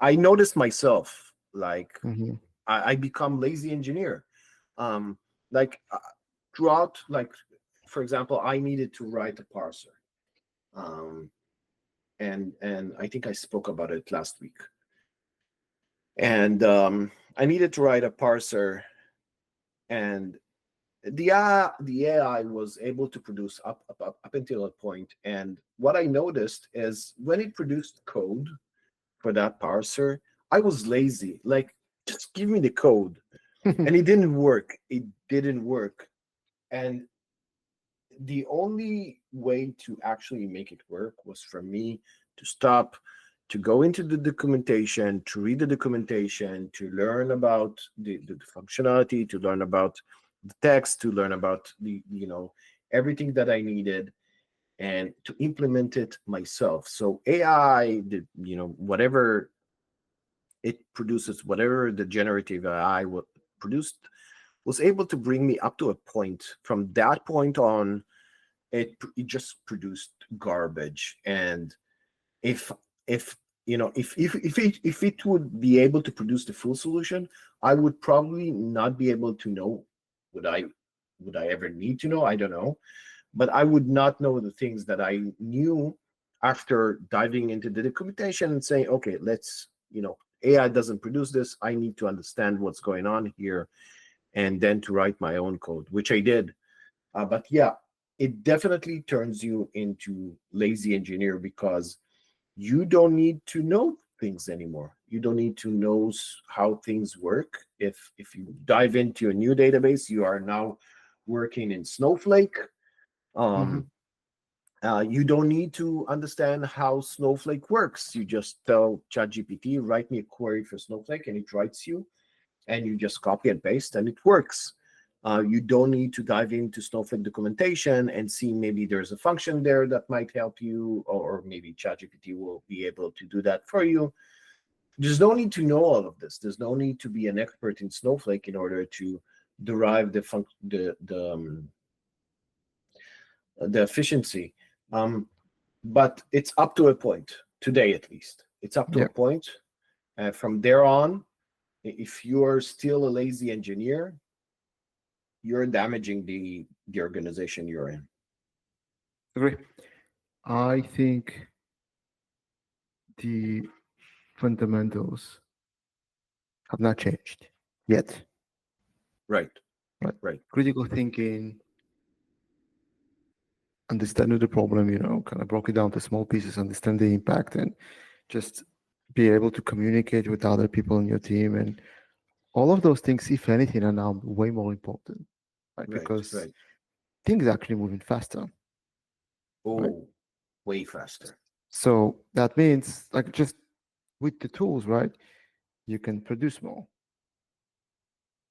I noticed myself, like I become lazy engineer. Like throughout, like for example, I needed to write a parser, and I think I spoke about it last week. And I needed to write a parser, and the AI was able to produce up until a point. And what I noticed is when it produced code for that parser, I was lazy. Like, just give me the code. And it didn't work. It didn't work. And the only way to actually make it work was for me to stop, to go into the documentation, to read the documentation, to learn about the functionality, to learn about the text, to learn about the everything that I needed, and to implement it myself. So AI, whatever it produces, whatever the generative AI produced, was able to bring me up to a point. From that point on, it just produced garbage. And if if it would be able to produce the full solution, I would probably not be able to know. Would I ever need to know? I don't know. But I would not know the things that I knew after diving into the documentation and saying, okay, let's, AI doesn't produce this. I need to understand what's going on here, and then to write my own code, which I did. But yeah, it definitely turns you into lazy engineer, because you don't need to know things anymore. You don't need to know how things work. If you dive into a new database, you are now working in Snowflake. You don't need to understand how Snowflake works. You just tell ChatGPT, write me a query for Snowflake, and it writes you, and you just copy and paste, and it works. You don't need to dive into Snowflake documentation and see maybe there's a function there that might help you, or maybe ChatGPT will be able to do that for you. There's no need to know all of this. There's no need to be an expert in Snowflake in order to derive the efficiency. But it's up to a point, today at least. It's up to a point. From there on, if you're still a lazy engineer, you're damaging the organization you're in. Agree. I think the fundamentals have not changed yet. Right. Critical thinking, understanding the problem, kind of broke it down to small pieces, understand the impact, and just be able to communicate with other people in your team. And all of those things, if anything, are now way more important, right? Because things are actually moving faster. Way faster. So that means, like, just with the tools, right, you can produce more.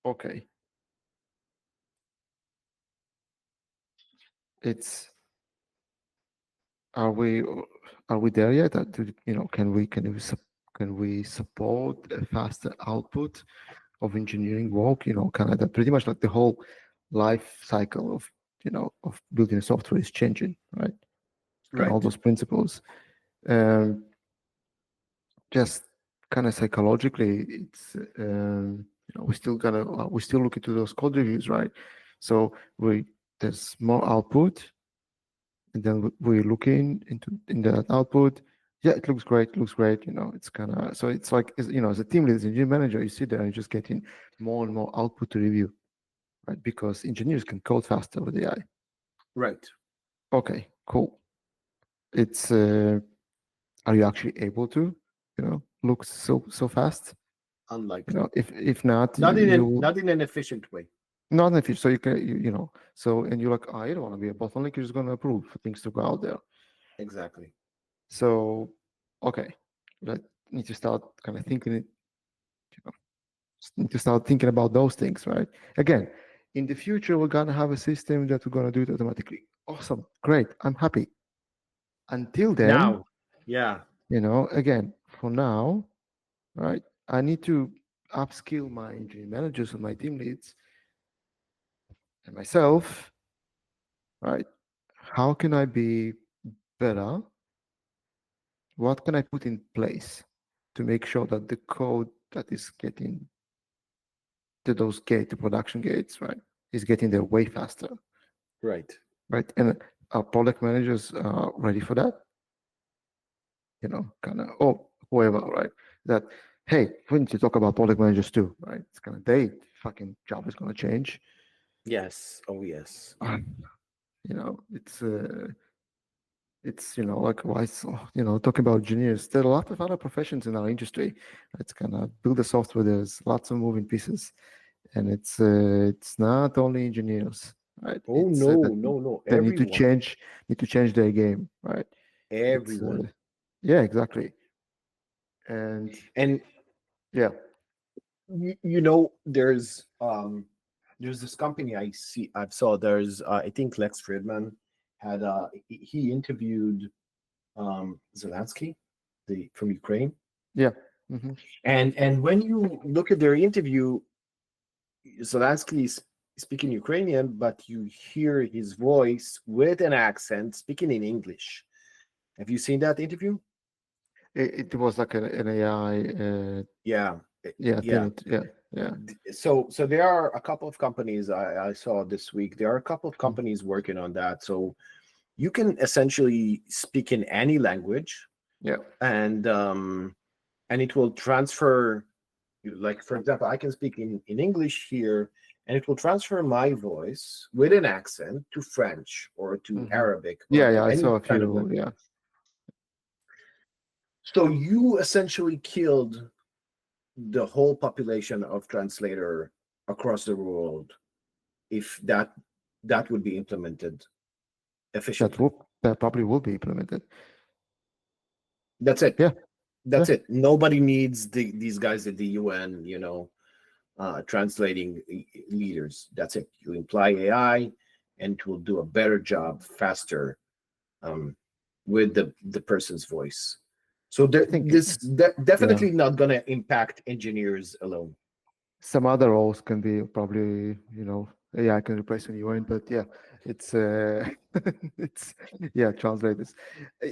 Okay. Are we there yet? Can we support a faster output of engineering work? Kind of that, pretty much like the whole life cycle of of building a software is changing, right? All those principles. Just kind of psychologically, it's we're still looking to those code reviews, right? So there's more output, and then we're looking in that output. Yeah, it looks great. It's kind of, so it's like, as a team leader, as engineering manager, you sit there and you're just getting more and more output to review, right? Because engineers can code faster with AI. Right. Okay, cool. It's are you actually able to, look so fast? Unlikely. If not, not in an efficient way. Not efficient. So you can, so, and you're like, oh, I don't want to be a bottleneck. You're just going to approve for things to go out there. Exactly. So, okay, need to start kind of thinking it, need to start thinking about those things, right? Again, in the future we're gonna have a system that we're gonna do it automatically. Awesome, great, I'm happy. Until then, Now, yeah, again, for now, right, I need to upskill my engineering managers and my team leads and myself, right? How can I be better? What can I put in place to make sure that the code that is getting to those the production gates, right, is getting there way faster, right. right? And our product managers are ready for that, kind of, or whoever, right? That, hey, we need to talk about product managers too, right? It's kind of, fucking job is going to change. Yes. Oh, yes. It's likewise, talking about engineers, there are a lot of other professions in our industry. It's kind of build the software, there's lots of moving pieces, and it's not only engineers, right? Oh, It's no, that no, no. they need to Everyone. change their game, right? It's Everyone. yeah, exactly. And And yeah, there's this company I saw. There's I think Lex Friedman had he interviewed Zelensky, the from Ukraine. yeah. Hmm. And when you look at their interview, Zelensky is speaking Ukrainian, but you hear his voice with an accent speaking in English. Have you seen that interview? It was like an AI, Yeah, yeah, yeah. thing. Yeah, yeah. So there are a couple of companies I saw this week. There are a couple of Mm. companies working on that. So you can essentially speak in any language, Yeah. and it will transfer. Like for example, I can speak in English here, and it will transfer my voice with an accent to French or to Hmm. Arabic or Yeah, to yeah. I any saw a kind of few. language. Yeah. So you essentially killed the whole population of translator across the world if that would be implemented efficiently. That probably will be implemented. That's it. Yeah. That's Yeah. it. Nobody needs these guys at the UN, translating leaders. That's it. You imply AI, and it will do a better job faster, um, with the person's voice. So I think yeah. definitely not going to impact engineers alone. Some other roles can be probably, AI can replace an UN, but yeah, it's it's yeah, translators. Uh,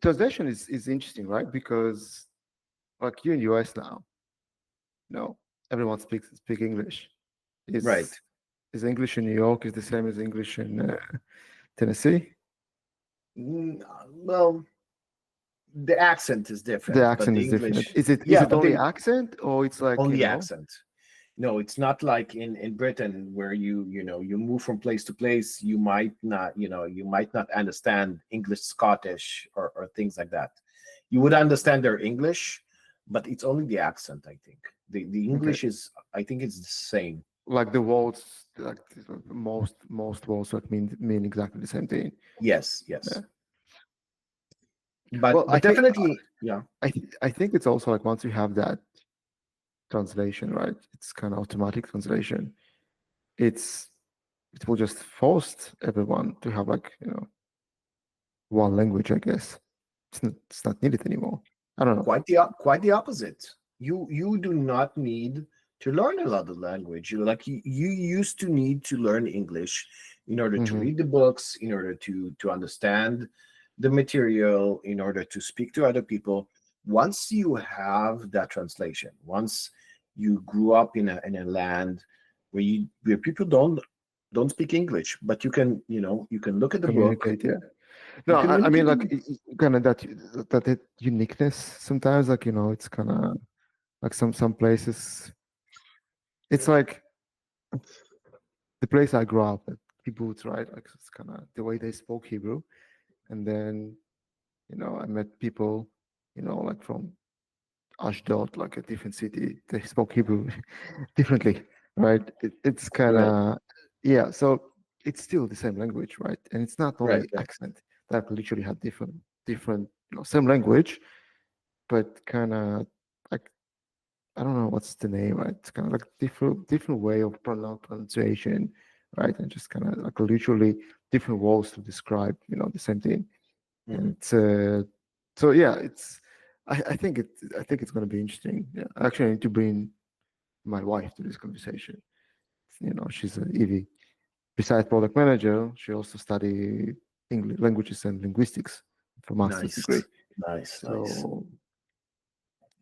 Translation is interesting, right? Because like you in US now, everyone speak English. Right. Is English in New York is the same as English in Tennessee? Well, the accent is The different, but accent the is different. English, Is yeah, it but only the accent or it's like, only accent. No, it's not like in Britain where you move from place to place. You might not understand English, Scottish, or things like that. You would understand their English, but it's only the accent. I think the okay, English is. I think it's the same. like the words, like most words that mean exactly the same thing. Yes, Yeah. yes, Well, but definitely, yeah, I think it's also like once you have that translation, right? It's kind of automatic translation. It will just force everyone to have like one language, I guess. It's not needed anymore. I don't know. quite the opposite. You do not need to learn another language. You used to need to learn English in order to Hmm. read the books, in order to understand the material, in order to speak to other people. Once you have that translation, once you grew up in a land where people don't speak English, but you can look at the book. Communicate, yeah. You No, can I mean like communicate. kind of that uniqueness sometimes, like it's kind of like some places. It's like the place I grew up at, kibbutz, right? Like it's kind of the way they spoke Hebrew, and then I met people, like from Ashdod, like a different city. They spoke Hebrew differently, right? It's kind Right, of yeah. So it's still the same language, right? And it's not right, only right. accent that literally had different, same language, but kind of like I don't know what's the name, right? It's kind of like different way of pronunciation, right? And just kind of like literally different words to describe, the same thing. And so yeah, I think it's going to be interesting. Yeah, actually, I need to bring my wife to this conversation. She's an EV. Besides product manager, she also study English languages and linguistics for master's degree. Nice. So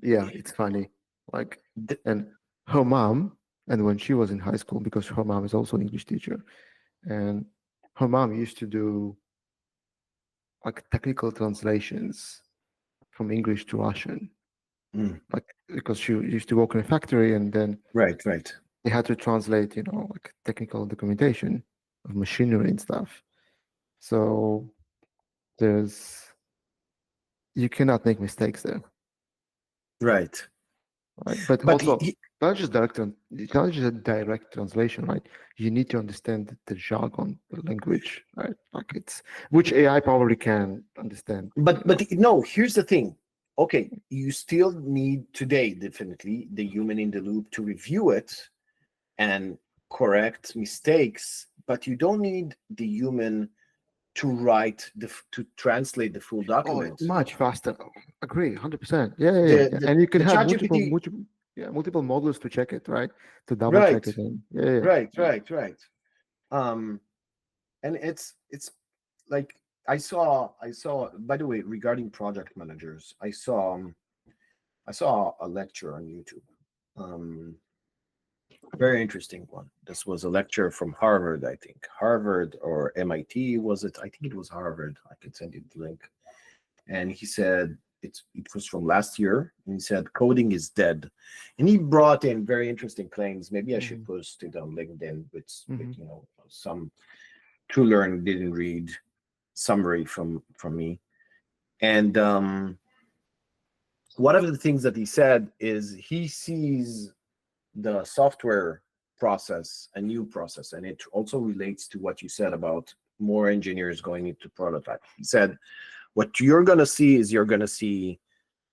yeah, it's funny. Like, Th- and her mom, and when she was in high school, because her mom is also an English teacher, and her mom used to do like technical translations from English to Russian, like because she used to work in a factory, and then Right. they had to translate, like technical documentation of machinery and stuff. So you cannot make mistakes there, Right. right? But also, not just it's not just a direct translation, right? You need to understand the jargon, the language, right? Like which AI probably can understand. But no, here's the thing. Okay, you still need today definitely the human in the loop to review it and correct mistakes, but you don't need the human to translate the full document. Much faster. Agree, 100%. Yeah. And you can The have ChatGPT, multiple models to check it, right? To double right, check it. And yeah. right. And it's like I saw. By the way, regarding project managers, I saw a lecture on YouTube. Very interesting one. This was a lecture from Harvard, I think. Harvard or MIT, was it? I think it was Harvard. I can send you the link. And he said it was from last year. And he said coding is dead. And he brought in very interesting claims. Maybe I should post it on LinkedIn with some to learn, didn't read summary from me. And one of the things that he said is he sees the software process a new process, and it also relates to what you said about more engineers going into prototype. He said what you're going to see is you're going to see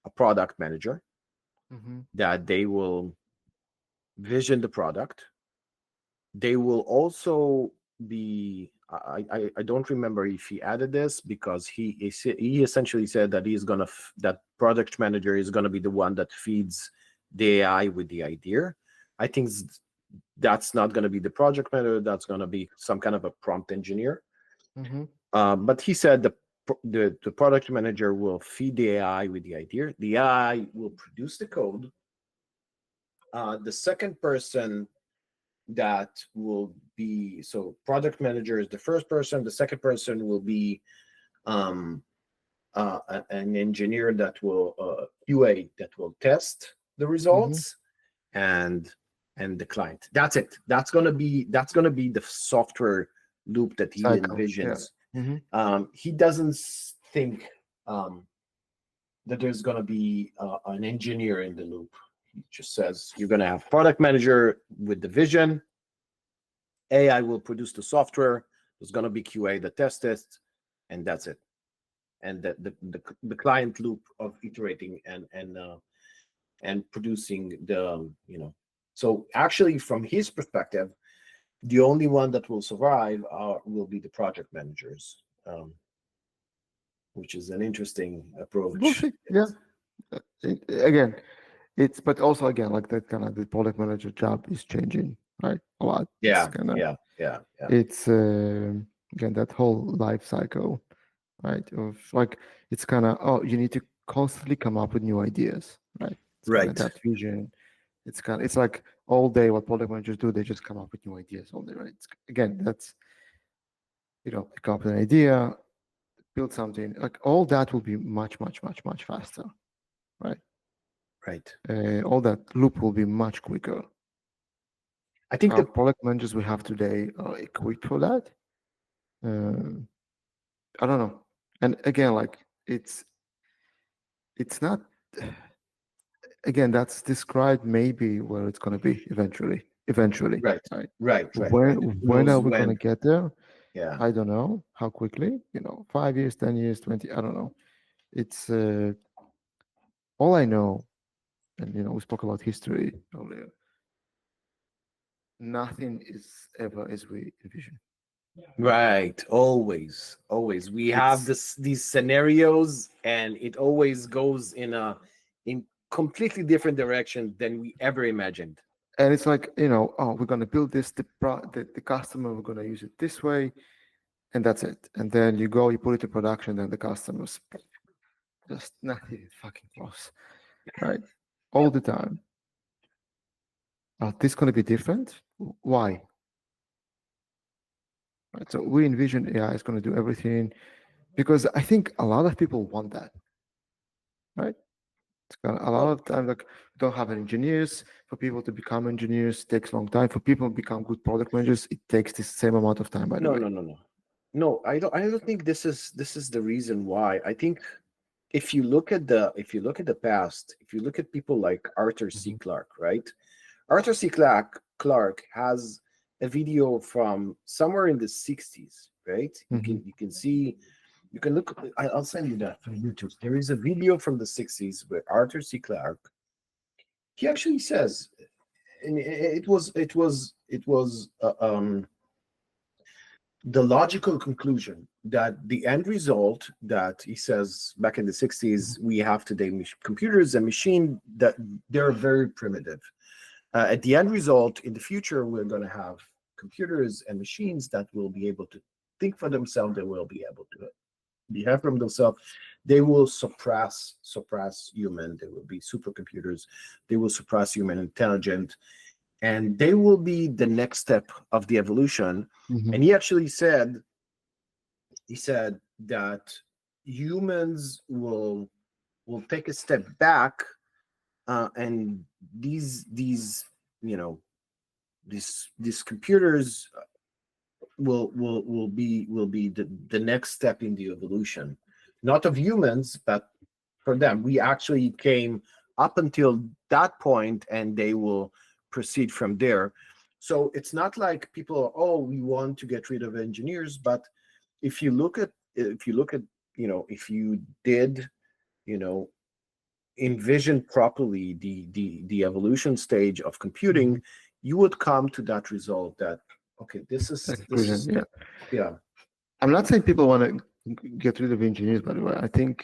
a product manager that they will vision the product. They will also be I don't remember if he added this, because he essentially said that that product manager is gonna be the one that feeds the AI with the idea. I think that's not gonna be the project manager. That's gonna be some kind of a prompt engineer. But he said the product manager will feed the AI with the idea. The AI will produce the code. The second person that will be, so product manager is the first person. The second person will be an engineer that will QA, that will test the results, and the client. That's it. That's gonna be the software loop that he envisions. He doesn't think that there's gonna be an engineer in the loop. He just says you're going to have product manager with the vision. AI will produce the software. There's going to be QA that tests it, and that's it. And the client loop of iterating and producing the So actually, from his perspective, the only one that will survive will be the project managers, which is an interesting approach. We'll see. Yeah. Again, but also again, like that kind of the product manager job is changing, right? A lot. Yeah. It's again that whole life cycle, right? Of like it's kind of you need to constantly come up with new ideas, right? It's right. Kind of that vision. It's like all day what product managers do, they just come up with new ideas all day, right? Again, that's pick up an idea, build something, like all that will be much faster, right? Right. All that loop will be much quicker. I think the product managers we have today are equipped for that. I don't know. And again, like it's not. Again, that's described maybe where it's going to be eventually. Right. When are we going to get there? Yeah. I don't know how quickly. 5 years, 10 years, 20. I don't know. It's all I know and we spoke about history earlier. Nothing is ever as we envision. Right. Always. We have It's these scenarios, and it always goes in completely different direction than we ever imagined. and it's like, oh, we're gonna build this, the customer, we're gonna use it this way, and that's it. And then you go, you put it to production, and the customers just not even fucking close, right? All the time. Are this gonna be different? Why? Right. So we envision AI is gonna do everything because I think a lot of people want that, right? A lot of time, like, we don't have engineers. For people to become engineers takes a long time. For people to become good product managers, it takes the same amount of time, by the No, way. no, no, no. No, I don't think this is the reason why. I think if you look at the past, if you look at people like Arthur C. Mhm. Clarke, right? Arthur C. Clarke has a video from somewhere in the 60s, right? You Mhm. can see, you can look. I'll send you that from YouTube. There is a video from the 60s where Arthur C. Clarke, he actually says, and it was the logical conclusion that the end result that he says back in the 60s we have today, computers and machine, that they're very primitive. At the end result, in the future, we're going to have computers and machines that will be able to think for themselves. They will be able to behave from themselves. They will suppress human. They will be supercomputers. They will suppress human intelligence, and they will be the next step of the evolution. Mhm. And he said that humans will take a step back, and these you know these computers will be the next step in the evolution, not of humans, but for them. We actually came up until that point, and they will proceed from there. So it's not like people, oh, we want to get rid of engineers. But if you look at if you did you know envision properly the evolution stage of computing, Mhm. you would come to that result that, okay, this That is this conclusion, is yeah. yeah. I'm not saying people want to get rid of engineers, by the way. I think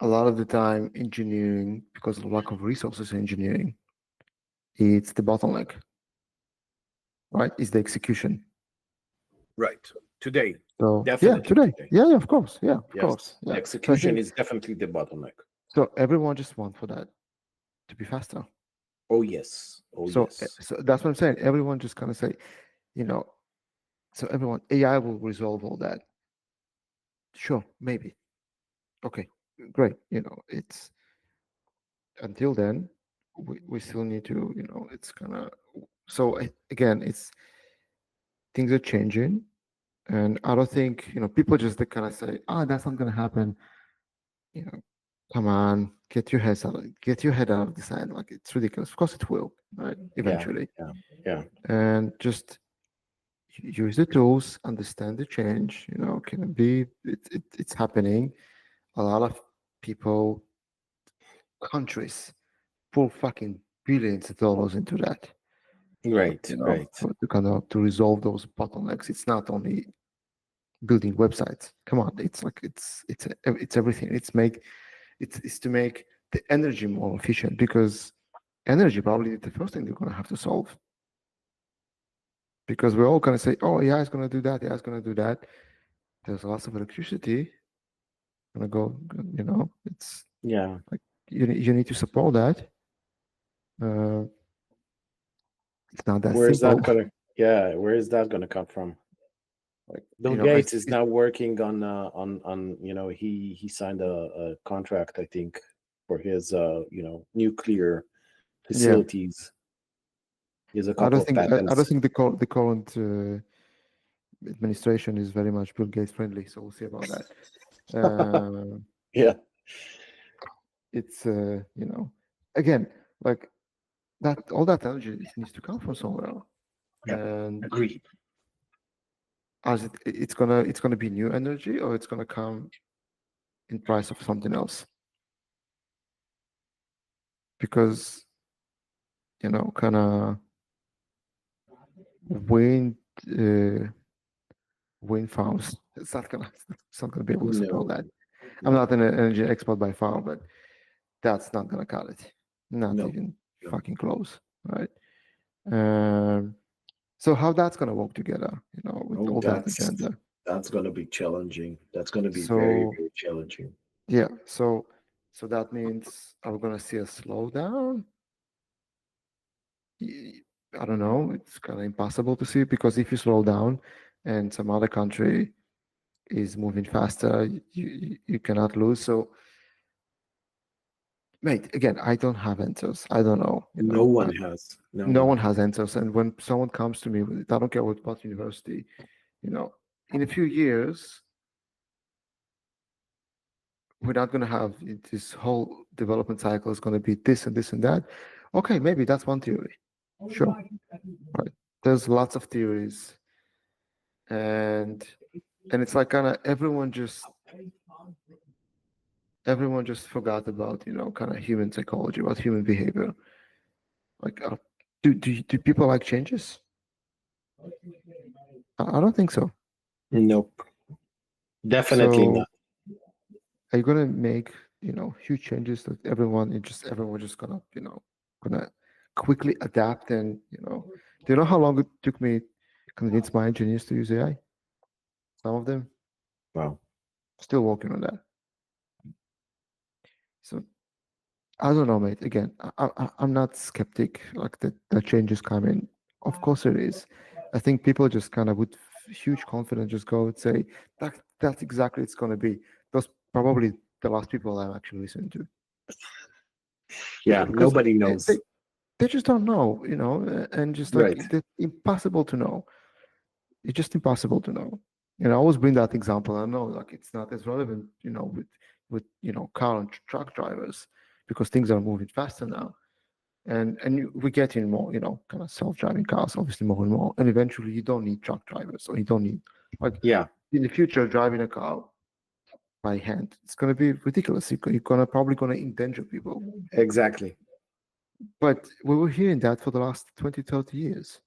a lot of the time engineering, because of lack of resources in engineering, it's the bottleneck, right? It's the execution. Right. Today, So yeah, definitely today, today. yeah, of course, yeah, of course, Yes, the yeah. So I execution think is definitely the bottleneck. so. Everyone just want for that to be faster. Oh yes, oh So yes. so that's what I'm saying. Everyone just kind of say, you know, so everyone AI will resolve all that. Sure, maybe. Okay, great. It's until then, we still need to, it's gonna. So again, it's things are changing, and I don't think people just they kind of say, "Oh, that's not gonna happen." You know, come on, get your head out of the sand. Like it's ridiculous. Of course, it will, right? Yeah, Eventually, yeah, yeah. and just use the tools, understand the change. Can it be? It's happening. A lot of people, countries, pour fucking billions of dollars into that. Right, right. To kind of to resolve those bottlenecks. It's not only building websites. Come on, it's like it's everything. It's to make the energy more efficient, because energy probably the first thing they're gonna have to solve, because we're all gonna say, oh, AI is gonna do that, AI is gonna do that. There's lots of electricity gonna go. It's Yeah. like you need to support that. Uh, it's not that Where is that simple. gonna? Yeah, where is that gonna come from? Like Bill I Gates is now working on he signed a contract, I think, for his nuclear yeah. facilities. He has a I couple don't of think I don't patents. think the current administration is very much Bill Gates friendly. So we'll see about that. Uh, Yeah, it's again, like that all that energy needs to come from somewhere, yeah, and agreed. as it's gonna be new energy, or it's gonna come in price of something else. because kind of wind wind farms. It's not gonna be able to support No, that. I'm not an energy expert by far, but that's not gonna cut it. Not no, even no. fucking close, right? So how that's gonna work together, with Oh, all that agenda? that's gonna be challenging. That's gonna be very, So very challenging. yeah, so that means are we gonna see a slowdown? Y- I don't know. It's kind of impossible to see because if you slow down and some other country is moving faster, you cannot lose. So, mate, again, I don't have answers. I don't know. No one has. No No one one has. has answers. And when someone comes to me with it, I don't care what university, in a few years, we're not going to have this whole development cycle is going to be this and this and that. Okay, maybe that's one theory. Sure. Right. There's lots of theories, and it's like kind of everyone just forgot about kind of human psychology, about human behavior. Like, do people like changes? I don't think so. Nope. Definitely So not. are you gonna make huge changes that everyone just gonna quickly adapt and do you know how long it took me to convince my engineers to use AI? Some of them Wow. still working on that. So I don't know, mate. Again, I'm not skeptic like that change is coming. Of course it is. I think people just kind of with huge confidence just go and say that's exactly it's gonna be. Those probably the last people I'm actually listening to. Yeah, Because nobody they, they, knows. they just don't know, and just like Right. it's impossible to know. It's just impossible to know. I always bring that example. I know like it's not as relevant, with car and truck drivers because things are moving faster now. And we're getting more, kind of self-driving cars, obviously more and more. And eventually you don't need truck drivers, or you don't need like Yeah, in the future driving a car by hand. It's gonna be ridiculous. You're probably gonna endanger people. exactly. But we were hearing that for the last 20, 30 years.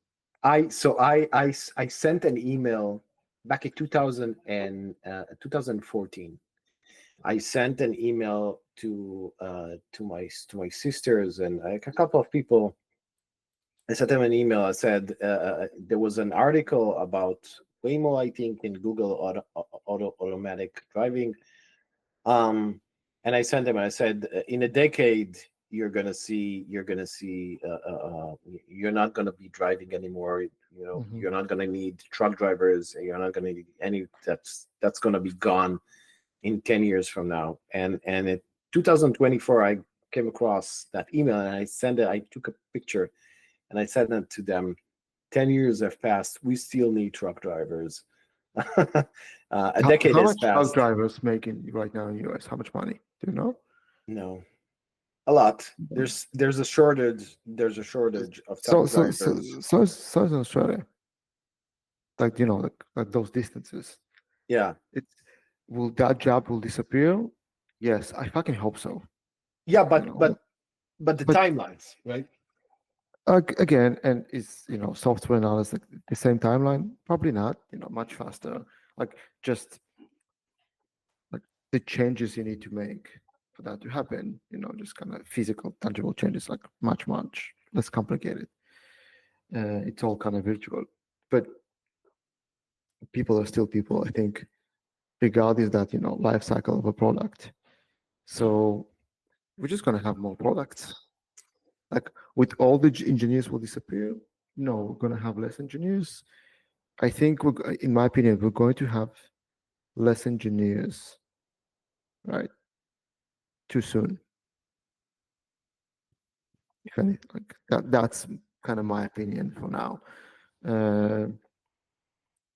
I sent an email back in 2014. I sent an email to my sisters and like a couple of people. I sent them an email. I said there was an article about Waymo, I think, in Google automatic driving. And I sent them. I said, in a decade, you're gonna see, you're not gonna be driving anymore. Mhm. You're not gonna need truck drivers. You're not gonna need any. That's gonna be gone in 10 years from now. And in 2024, I came across that email and I sent it. I took a picture and I sent it to them. 10 years have passed. We still need truck drivers. A decade How has much truck passed. drivers making right now in the US? How much money? Do you know? No, a lot. There's a shortage. There's a shortage of So truck so so drivers. so is in Australia. Like like those distances. Yeah, It's will that job will disappear? Yes, I fucking hope so. yeah, You know, but the but timelines, right? again, and is software analysis like the same timeline? Probably not. Much faster. Like just like the changes you need to make for that to happen. Just kind of physical, tangible changes, like much less complicated. It's all kind of virtual, but people are still people. I think, regardless that life cycle of a product. So we're just gonna have more products. Like with all the engineers will disappear. No, we're gonna have less engineers. I think in my opinion, we're going to have less engineers, right? Too soon. If any, like that's kind of my opinion for now. Uh,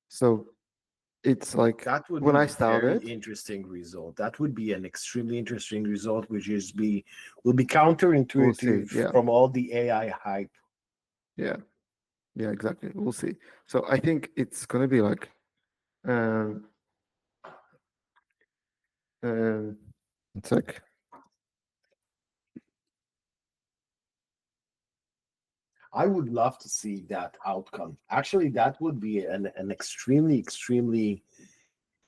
so it's like That would when be I very started, interesting result. That would be an extremely interesting result, which will be we'll see. counterintuitive Yeah, from all the AI hype. yeah, yeah, exactly. We'll see. So I think it's gonna be like, um, um, it's like I would love to see that outcome. Actually, that would be an extremely.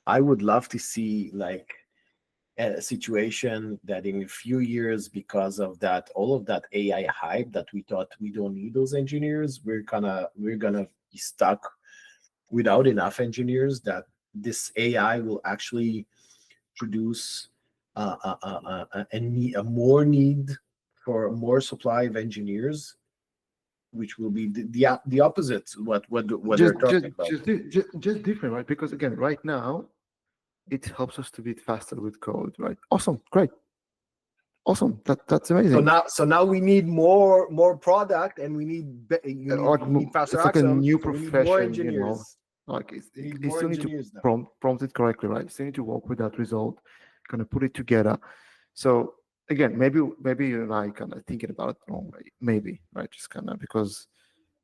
I would love to see like a situation that in a few years, because of that, all of that AI hype that we thought we don't need those engineers, we're gonna be stuck without enough engineers. That this AI will actually produce a more need for a more supply of engineers, which will be the opposite what they're talking about. Just different, right? Because again, right now, it helps us to be faster with code, right? Awesome, great, awesome. That's amazing. So now we need more product, and we need we need faster It's like a access, new so we need more profession, you know. engineers. Like We need you more still need to engineers now. prompt it correctly, right? You still need to work with that result, kind of put it together. So again, maybe you and I kind of thinking about it the wrong way, maybe, right? Just kind of because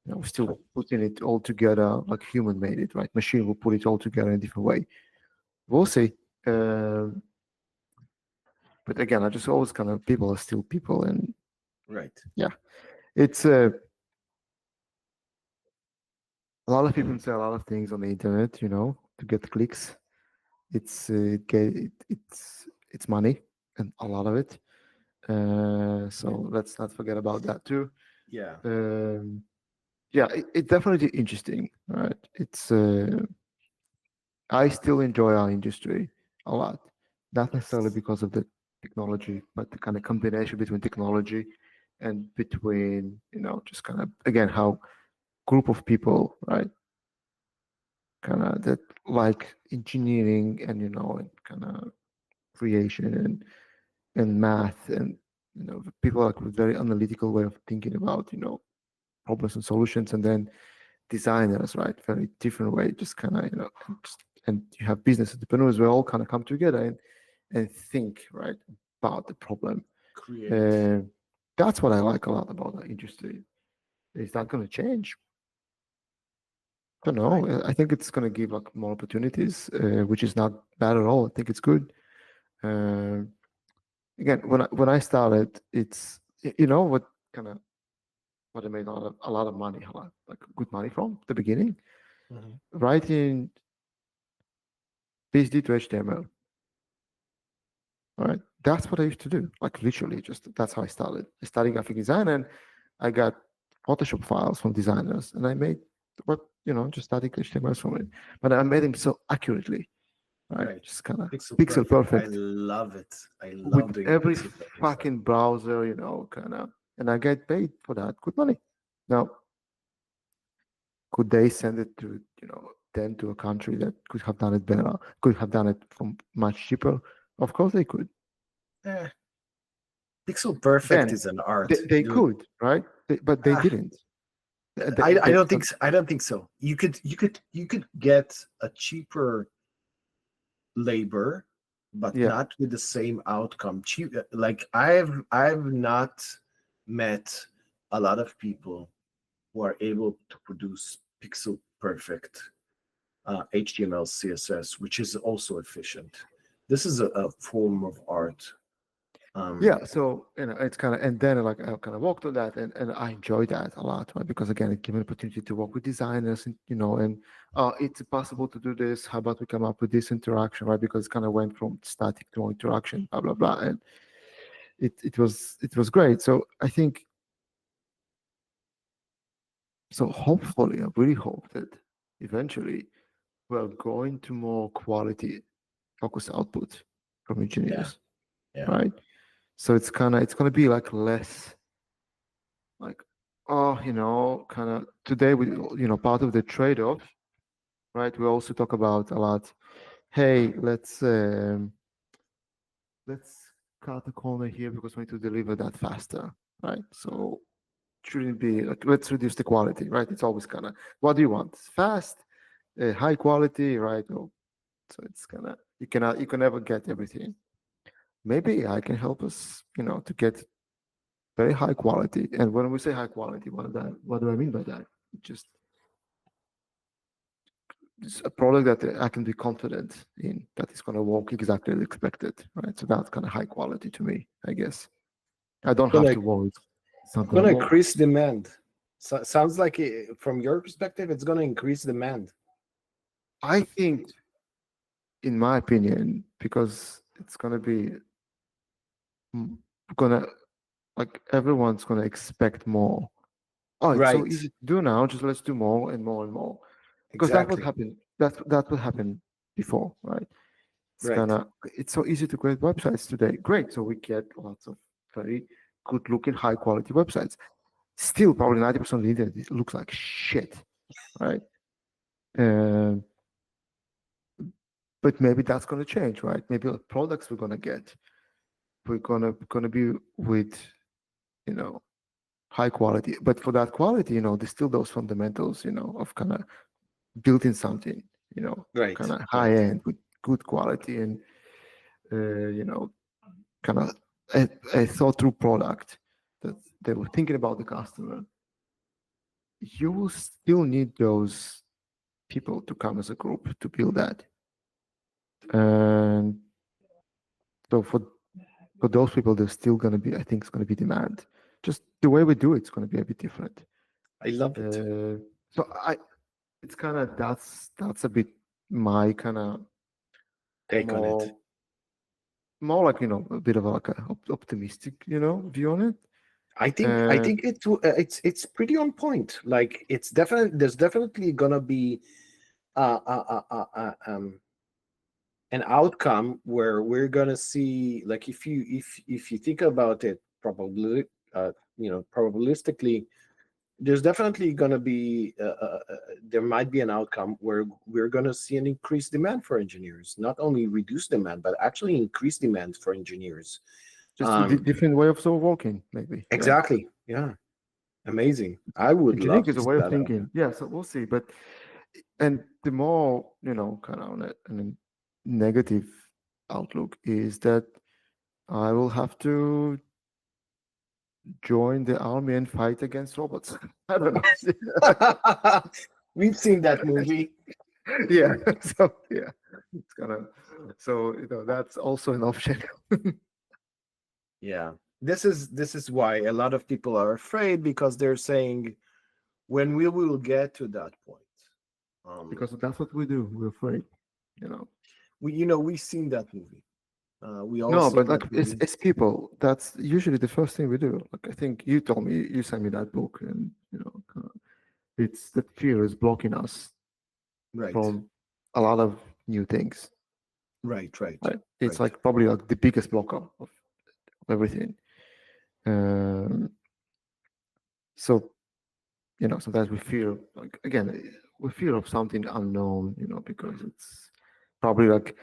we're still putting it all together like human made it, right? Machine will put it all together in a different way. We'll see. But again, I just always kind of people are still people, and Right. yeah, it's a lot of people say a lot of things on the internet, to get clicks. It's money, and a lot of it. So let's not forget about that too. Yeah. Yeah, it's definitely interesting, right? It's I still enjoy our industry a lot, not necessarily because of the technology, but the kind of combination between technology and between just kind of again how group of people, right, kind of that like engineering and and kind of creation and math and people like with very analytical way of thinking about problems and solutions, and then designers, right, very different way, just kind of and you have business entrepreneurs, we all kind of come together and think right about the problem. Create. That's what I like a lot about the industry. Is that going to change? I don't know. I think it's going to give like more opportunities, which is not bad at all. I think it's good. Again, when I started, it's what kind of what I made a lot of money, like good money from the beginning, writing PSD to HTML. All right, that's what I used to do. Like literally, just that's how I started. I studied graphic design, and I got Photoshop files from designers, and I made what just static HTML from it. But I made them so accurately, right? Just kind of pixel perfect. I love it. I love with doing every pixel perfect fucking browser, kind of, and I get paid for that. Good money. Now, could they send it to then to a country that could have done it better, could have done it from much cheaper? Of course they could. Pixel perfect is an art. They could, right? But they didn't. I don't think so. I don't think so. You could get a cheaper labor, but not with the same outcome. Cheap, like I've not met a lot of people who are able to produce pixel perfect HTML, CSS, which is also efficient. This is a form of art. So it's kind of, and then like I kind of worked on that, and I enjoyed that a lot, right? Because again, it gave me an opportunity to work with designers, and and it's possible to do this. How about we come up with this interaction, right? Because it kind of went from static to interaction, blah blah blah, and it was great. So I think, so hopefully, I really hope that eventually we're going to more quality focused output from engineers, right? So it's going to be like less like, kind of today we, part of the trade-off, right? We also talk about a lot, hey, let's cut the corner here because we need to deliver that faster, right? So shouldn't be like, let's reduce the quality, right? It's always kind of, what do you want? Fast, high quality, right? So it's kind of, you can never get everything. Maybe I can help us, to get very high quality. And when we say high quality, what do I mean by that? Just it's a product that I can be confident in, that is going to work exactly as expected, right? So that's kind of high quality to me, I guess. I don't have to worry. It's going to increase demand. So, sounds like from your perspective, it's going to increase demand. I think, in my opinion, because it's gonna be mm, gonna like everyone's gonna expect more. Oh, it's so Right. easy to do now. Just let's do more and more and more. Because that would Exactly. happen. That would happen before, right? Right. It's so easy to create websites today. Great. So we get lots of very good looking, high quality websites. Still, probably 90% of the internet looks like shit, right? Um, but maybe that's going to change, right? Maybe the products we're going to get, we're gonna be with, you know, high quality. But for that quality, there's still those fundamentals, of kind of building something, Right. kind of Right. high end with good quality and kind of a thought through product that they were thinking about the customer. You will still need those people to come as a group to build that. And so for those people, there's still going to be, I think, it's going to be demand. Just the way we do it's going to be a bit different. I love it. So it's kind of that's a bit my kind of Take on it. more like a bit of like a optimistic view on it. I think it's pretty on point. Like it's definitely there's definitely gonna be uh, uh, uh, uh, uh, um, an outcome where we're gonna see, like, if you think about it, probably probabilistically, there's definitely gonna be there might be an outcome where we're gonna see an increased demand for engineers, not only reduce demand but actually increase demand for engineers. Just a different way of sort of working, maybe. Exactly. Yeah. Amazing. I would Engineering love is to a see way of that happen. thinking. Yeah, so we'll see. But and the more kind of on a negative outlook is that I will have to join the army and fight against robots. I don't know. We've seen that movie. Yeah. So yeah, it's so that's also an option. Yeah. This is why a lot of people are afraid, because they're saying, when we will get to that point. Because that's what we do. We're afraid, we've seen that movie. We all No, seen but like that movie. it's people. That's usually the first thing we do. Like I think you told me you sent me that book, and it's that fear is blocking us Right. from a lot of new things. Right. Right. Right? It's Right. like probably like the biggest blocker of everything. Um, so sometimes we fear, like again, we fear of something unknown. Because it's probably like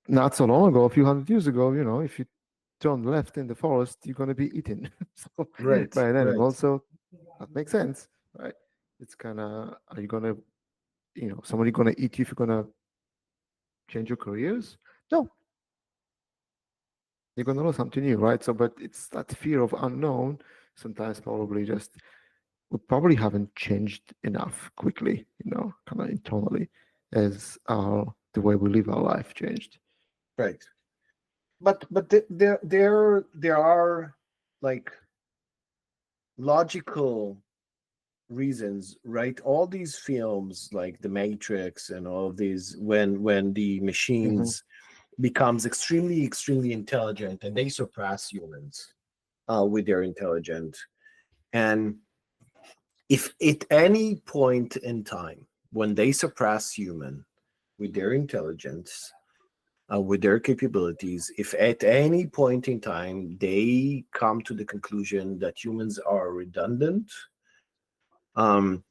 not so long ago, a few hundred years ago, if you turn left in the forest, you're going to be eaten Right. by an Right. animal. So that makes sense, right? It's kind of, are you going to, somebody going to eat you if you're going to change your careers? No, you're going to learn something new, right? So, but it's that fear of unknown. Sometimes probably just, we probably haven't changed enough quickly, kind of internally as the way we live our life changed. Right. But there are, like, logical reasons, right? All these films like The Matrix and all of these, when the Mm-hmm. machines becomes extremely extremely intelligent and they surpass humans with their intelligence. And if at any point in time when they surpass human with their intelligence, with their capabilities, if at any point in time they come to the conclusion that humans are redundant, um,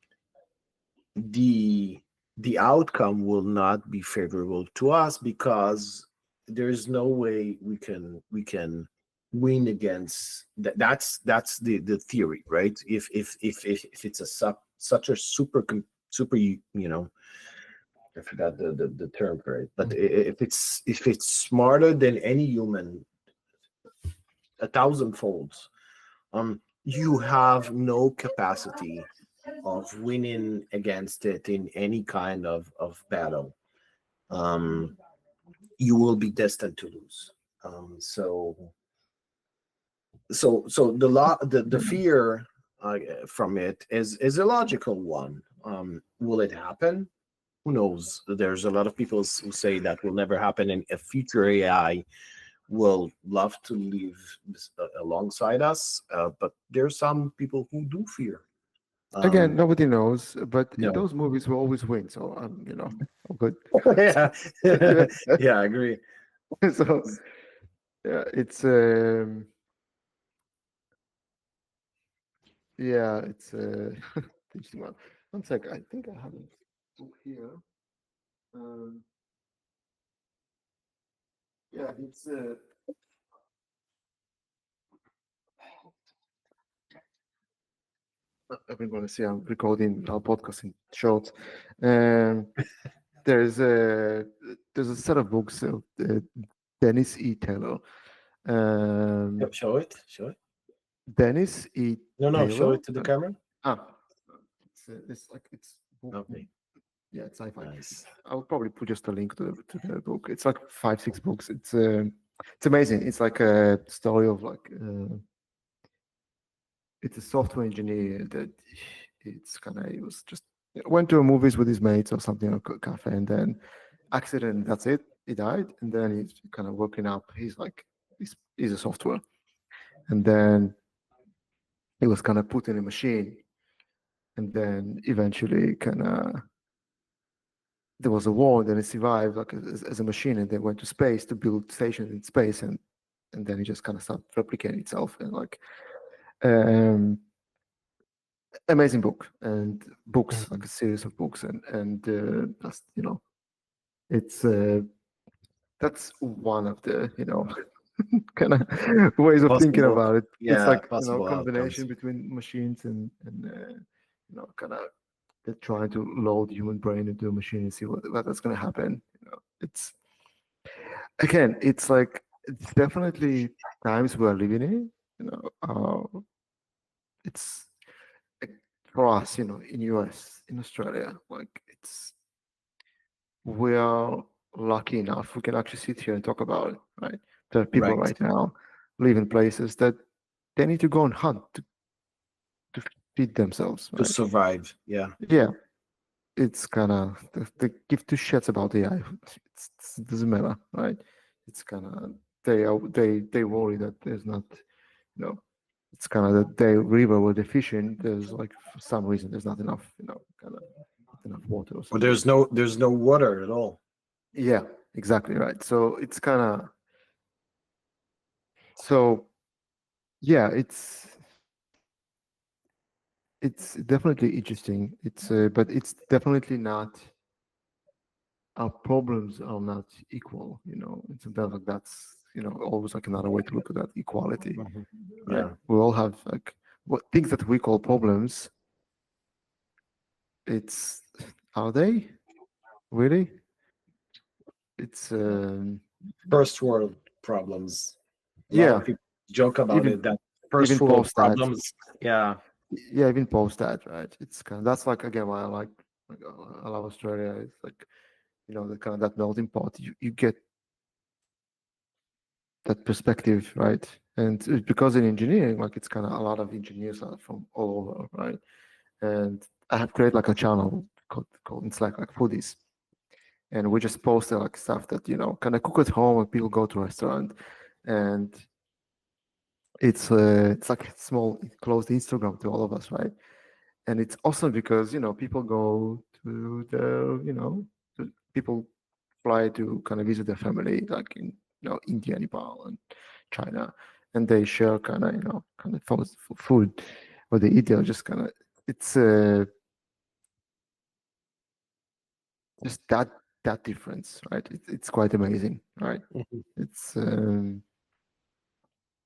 the the outcome will not be favorable to us, because there's no way we can win against that. That's the theory, right? If it's such a super, I forgot the term for it, but if it's smarter than any human, a thousand folds, you have no capacity of winning against it in any kind of battle. um you will be destined to lose. So the fear from it is a logical one. Will it happen? Who knows? There's a lot of people who say that will never happen, and a future AI will love to live alongside us. But there's some people who do fear. Again, nobody knows, but in No. those movies we always win. So I'm good. Yeah, Yeah. yeah, I agree. So yeah, it's yeah, it's interesting one. One sec, I think I have a book here. Um, yeah, it's everyone see I'm recording our podcast in short. Um, there's a set of books of Dennis E. Taylor. Um, Yep, show it. Show it. Dennis E. No, show Taylor. it to the camera. It's like it's book. Okay, Yeah, it's sci-fi. nice. I'll probably put just a link to the book. It's like 5-6 books. It's amazing. It's like a story of like it's a software engineer that it's kind of he was just went to a movies with his mates or something or cafe, and then accident. That's it. He died, and then he's kind of working up. He's like he's a software, and then he was kind of put in a machine, and then eventually kind of there was a war, and then it survived like as a machine, and they went to space to build stations in space, and then it just kind of started replicating itself, and like amazing book and books like a series of books, and just it's that's one of the kind of ways of thinking Possible, about it. It's yeah, like possible outcomes. combination between machines and kind of they're trying to load human brain into a machine and see that's going to happen. It's again, it's like it's definitely times we're living in. It's like, for us, in US, in Australia, like it's we are lucky enough we can actually sit here and talk about it, right? There are people Right. right now live in places that they need to go and hunt to feed themselves, To right? survive, yeah. Yeah, it's kind of they give two shits about AI. It doesn't matter, right? It's kind of they worry that there's not, it's kind of that the river where they're fishing. There's like for some reason there's not enough, kind of not enough water or Or something. there's no water at all. Yeah, exactly right. So it's kind of so yeah, it's definitely interesting. It's but it's definitely not our problems are not equal. It's sometimes like that's always like another way to look at that equality, Mhm. right? Yeah. We all have like what things that we call problems. It's are they really? It's First world problems. A lot yeah, of people joke about even it that first even world post that. problems. Yeah. Yeah, even post that, right? It's kind of that's like again why like I love Australia. It's like the kind of that melting pot. You get that perspective, right? And it's because in engineering, like it's kind of a lot of engineers are from all over, right? And I have created like a channel called in Slack like foodies, and we just post like stuff that kind of cook at home and people go to a restaurant, and it's like a small closed Instagram to all of us, right? And it's awesome because people go to people fly to kind of visit their family like in India, Nepal, and China, and they share kind of kind of food or they eat. They're just kind of it's just that difference, right? It's quite amazing, right? Mhm. It's and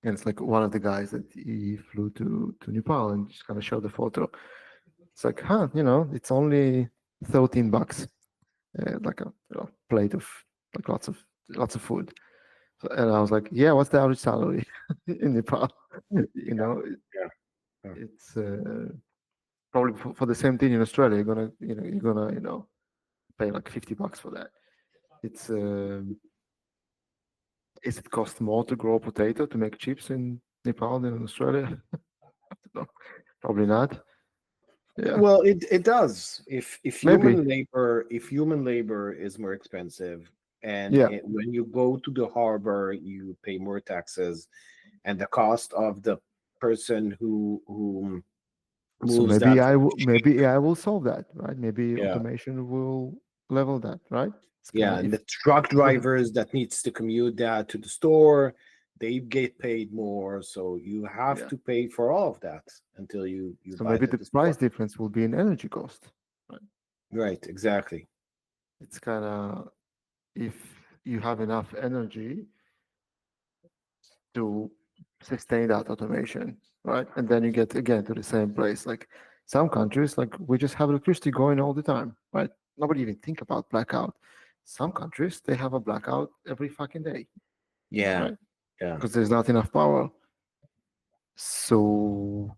it's like one of the guys that he flew to Nepal and just kind of showed the photo. It's like, it's only $13, like a plate of like lots of food. So, and I was like, yeah, what's the average salary in Nepal? you know, it- Yeah. Yeah. it's probably for the same thing in Australia. You're gonna pay like $50 for that. It's is it cost more to grow a potato to make chips in Nepal than in Australia? I don't know. Probably not. Yeah, Well, it does. If maybe. human labor is more expensive, and Yeah. when you go to the harbor, you pay more taxes, and the cost of the person who So moves that, maybe AI will solve that, right? Maybe yeah, automation will level that, right? It's kind yeah, of and if the truck we ha- drivers that needs to commute that to the store, they get paid more, so you have yeah. to pay for all of that until you So buy it maybe at the the price store. difference will be in energy cost, right? Right, exactly. It's kind of if you have enough energy to sustain that automation, right? And then you get again to the same place. Like some countries, like we just have electricity going all the time, right? Nobody even think about blackout. Some countries they have a blackout every fucking day, Yeah, right? yeah. Because there's not enough power. So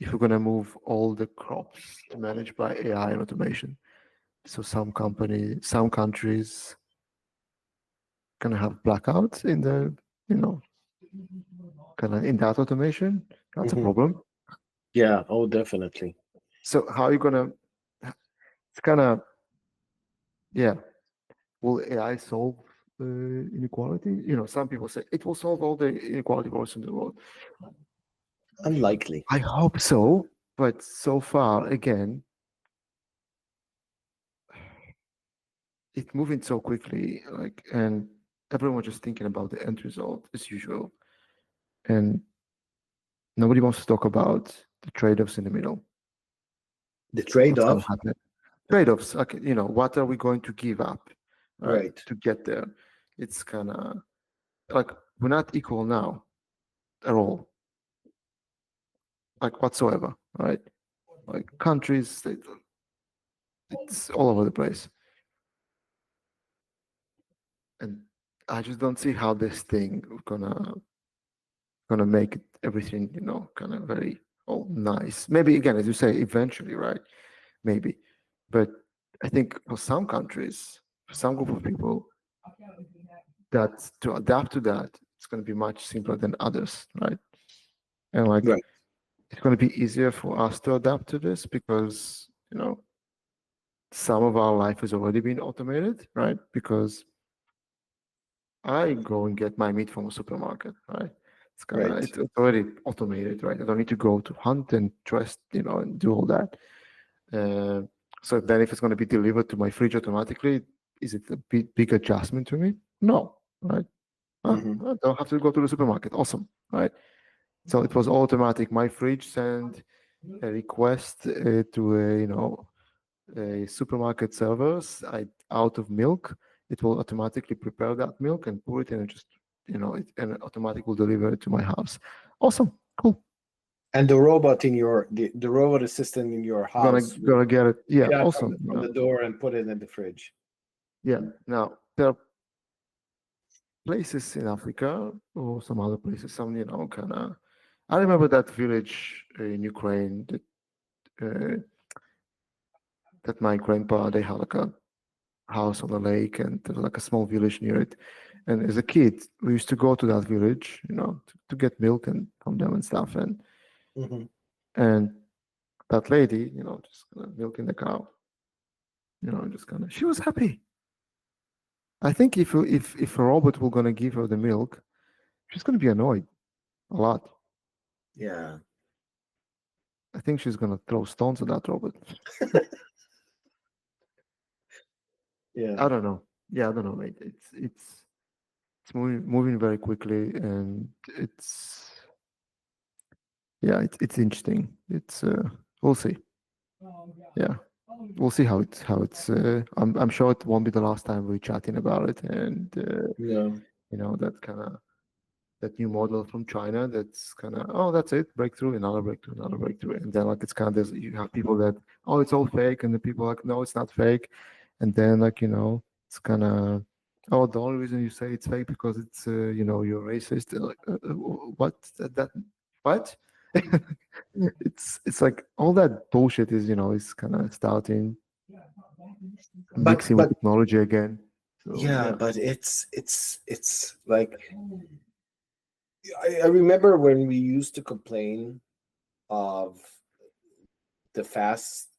if you're gonna move all the crops to manage by AI and automation, so some countries gonna have blackouts in the, you know, kind of in that automation. That's a Mhm. problem. Yeah, oh, definitely. So how are you gonna? It's kind of, yeah. Will AI solve inequality? You know, some people say it will solve all the inequality problems in the world. Unlikely. I hope so, but so far, again, it's moving so quickly. Like, and everyone just thinking about the end result as usual, and nobody wants to talk about the trade-offs in the middle. The What's going trade-off, to happen? Trade-offs. Okay, you know, what are we going to give up, right, right? to get there? It's kind of like we're not equal now at all, like whatsoever, right? Like countries, it's all over the place, and I just don't see how this thing gonna make everything, you know, kind of very all nice. Maybe again, as you say, eventually, right? Maybe, but I think for some countries, for some group of people, that to adapt to that, it's going to be much simpler than others, right? And like Right. it's going to be easier for us to adapt to this because, you know, some of our life has already been automated, right? Because I go and get my meat from a supermarket, right? It's kind of Right. it's already automated, right? I don't need to go to hunt and trust, you know, and do all that. Uh, so then, if it's going to be delivered to my fridge automatically, is it a big adjustment to me? No, right? Hmm. I don't have to go to the supermarket. Awesome, right? So it was automatic. My fridge sent a request to a, you know, a supermarket servers. I out of milk. It will automatically prepare that milk and pour it in and just, you know, it and automatic will deliver it to my house. Awesome, cool. And the robot in the robot assistant in your Gonna house will gonna get it. Yeah, pick it up awesome. You from know, the door and put it in the fridge. yeah. Now there are places in Africa or some other places. Some, you know, kind of. I remember that village in Ukraine uh, that my grandpa they had like a house on the lake and there was like a small village near it. And as a kid, we used to go to that village, you know, to get milk and from them and stuff. Hmm. And that lady, you know, just kind of milking the cow, you know, just kind of she was happy. I think if a robot were gonna give her the milk, she's gonna be annoyed a lot. Yeah. I think she's gonna throw stones at that robot. Yeah. I don't know. Yeah, I don't know, mate. It's moving very quickly, and it's yeah, it's interesting. It's we'll see. Yeah, we'll see how it's. I'm sure it won't be the last time we're chatting about it, and Yeah. you know that kind of that new model from China. That's kind of oh, that's it, breakthrough, another breakthrough, and then like it's kind of you have people that oh, it's all fake, and the people like no, it's not fake, and then like you know it's kind of oh, the only reason you say it's fake because it's you know you're racist. Like, what that what? It's like all that bullshit is you know is kind of starting But mixing with but technology again. So yeah, yeah, but it's like I remember when we used to complain of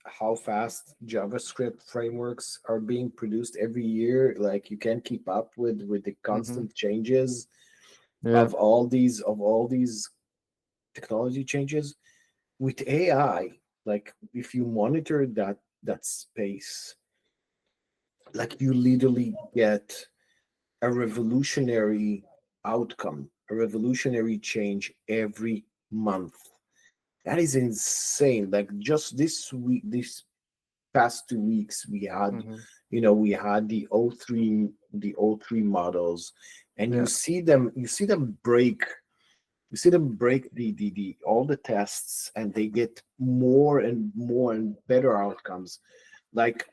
how fast JavaScript frameworks are being produced every year. Like you can't keep up with the Mm-hmm. constant changes Yeah. of all these technology changes. With AI, like if you monitor that space, like you literally get a revolutionary outcome, a revolutionary change every month. That is insane. Like just this week, this past 2 weeks, we had, Mm-hmm. we had the O3 models, and Yeah. you see them break the all the tests, and they get more and more and better outcomes. Like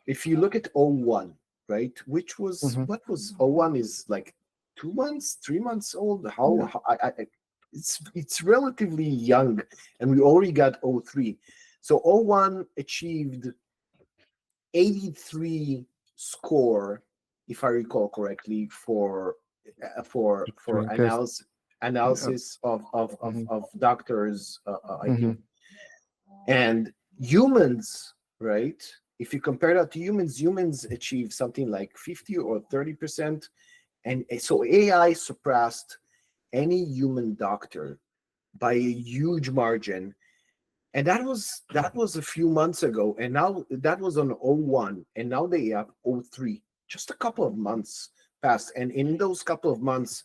if you look at O1, right, which was Mm-hmm. what was O1 is like 2 months, 3 months old. Yeah. It's relatively young, and we already got O3. So O1 achieved 83 score, if I recall correctly, for Doing test. Yeah. analysis Mm-hmm. of doctors' Mm-hmm. IQ. And humans, right? If you compare that to humans achieve something like 50 or 30%. And so AI surpassed any human doctor by a huge margin. And that was a few months ago. And now that was on O1. And now they have O3. Just a couple of months passed. And in those couple of months,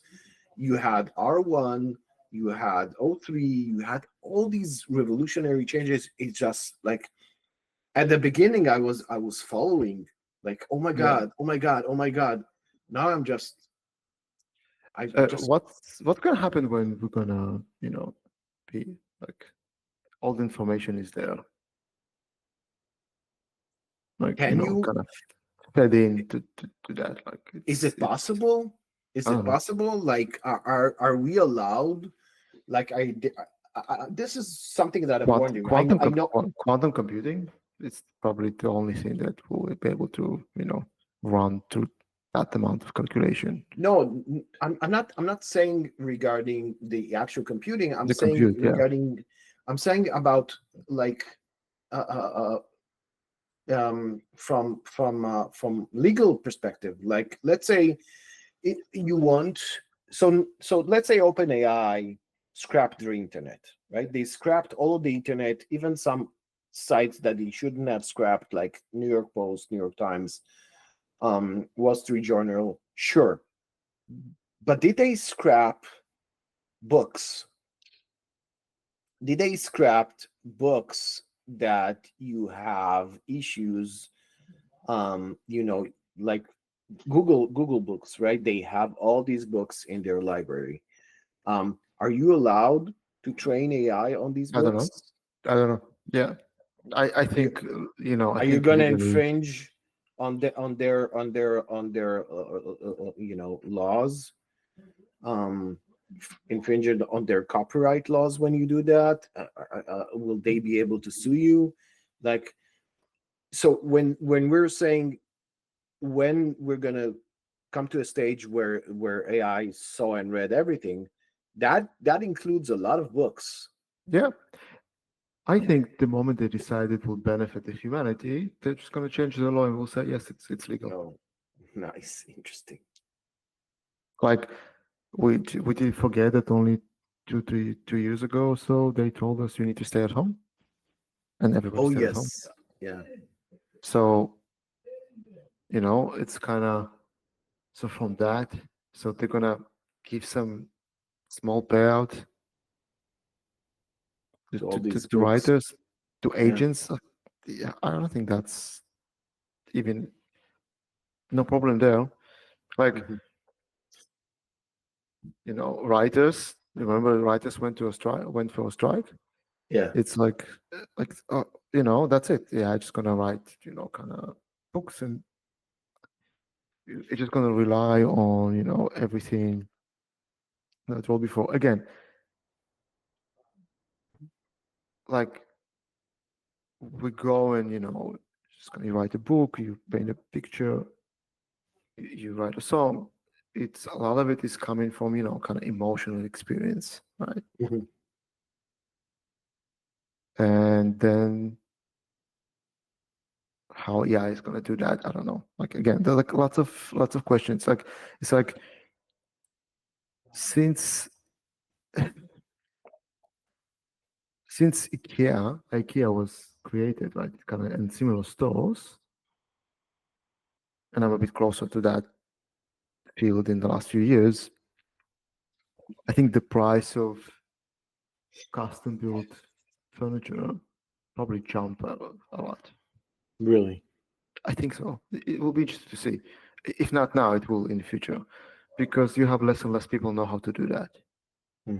you had R1, you had O3, you had all these revolutionary changes. It's just like at the beginning I was following, like, oh my Yeah. god, oh my god, oh my god. Now I just What's gonna happen when we're gonna, be like all the information is there, like, can you kind of fed in to that. Like is it's it possible? Is I it don't know. possible? Like, are we allowed? Like, this is something that I'm wondering. I know. Quantum computing is probably the only thing that will be able to, run through that amount of calculation. No, I'm not saying regarding the actual computing. The compute, yeah. I'm saying about like from legal perspective. Like, let's say you want, so let's say OpenAI scrapped the internet, right? They scrapped all of the internet, even some sites that they shouldn't have scrapped, like New York Post, New York Times, Wall Street Journal. Sure, but did they scrap books? Did they scrap books that you have issues? Like Google Books, right? They have all these books in their library. Are you allowed to train AI on these I don't know. books? I don't know. Yeah. I Are you think, I are you think gonna legally, infringe on their laws? Um, infringe on their copyright laws when you do that? Will they be able to sue you? Like, so when we're saying when we're gonna come to a stage where AI saw and read everything, that includes a lot of books. yeah. I think the moment they decide it will benefit the humanity, they're just going to change the law and will say yes, it's legal. Oh, nice, interesting. Like we did forget that only 2 years ago or so they told us you need to stay at home, and everybody Oh stayed at home. yes, yeah. So it's kind of, so from that, so they're gonna give some small payout To all these to books, writers, to yeah. agents. Yeah, I don't think that's even no problem there. Like, Mhm. writers. Remember, writers went for a strike. Yeah. It's like that's it. Yeah, I'm just gonna write, kind of books, and it's just gonna rely on, everything that I told before. Again, like we go and, just gonna you write a book, you paint a picture, you write a song. It's a lot of it is coming from, kind of emotional experience, right? Mhm. And then how AI is going to do that, I don't know. Like again, there's like lots of questions. Like it's like since IKEA was created, right? Kind of in similar stores, and I'm a bit closer to that field in the last few years. I think the price of custom built furniture probably jump a lot. Really? I think so. It will be interesting to see. If not now, it will in the future, because you have less and less people know how to do that. Hmm.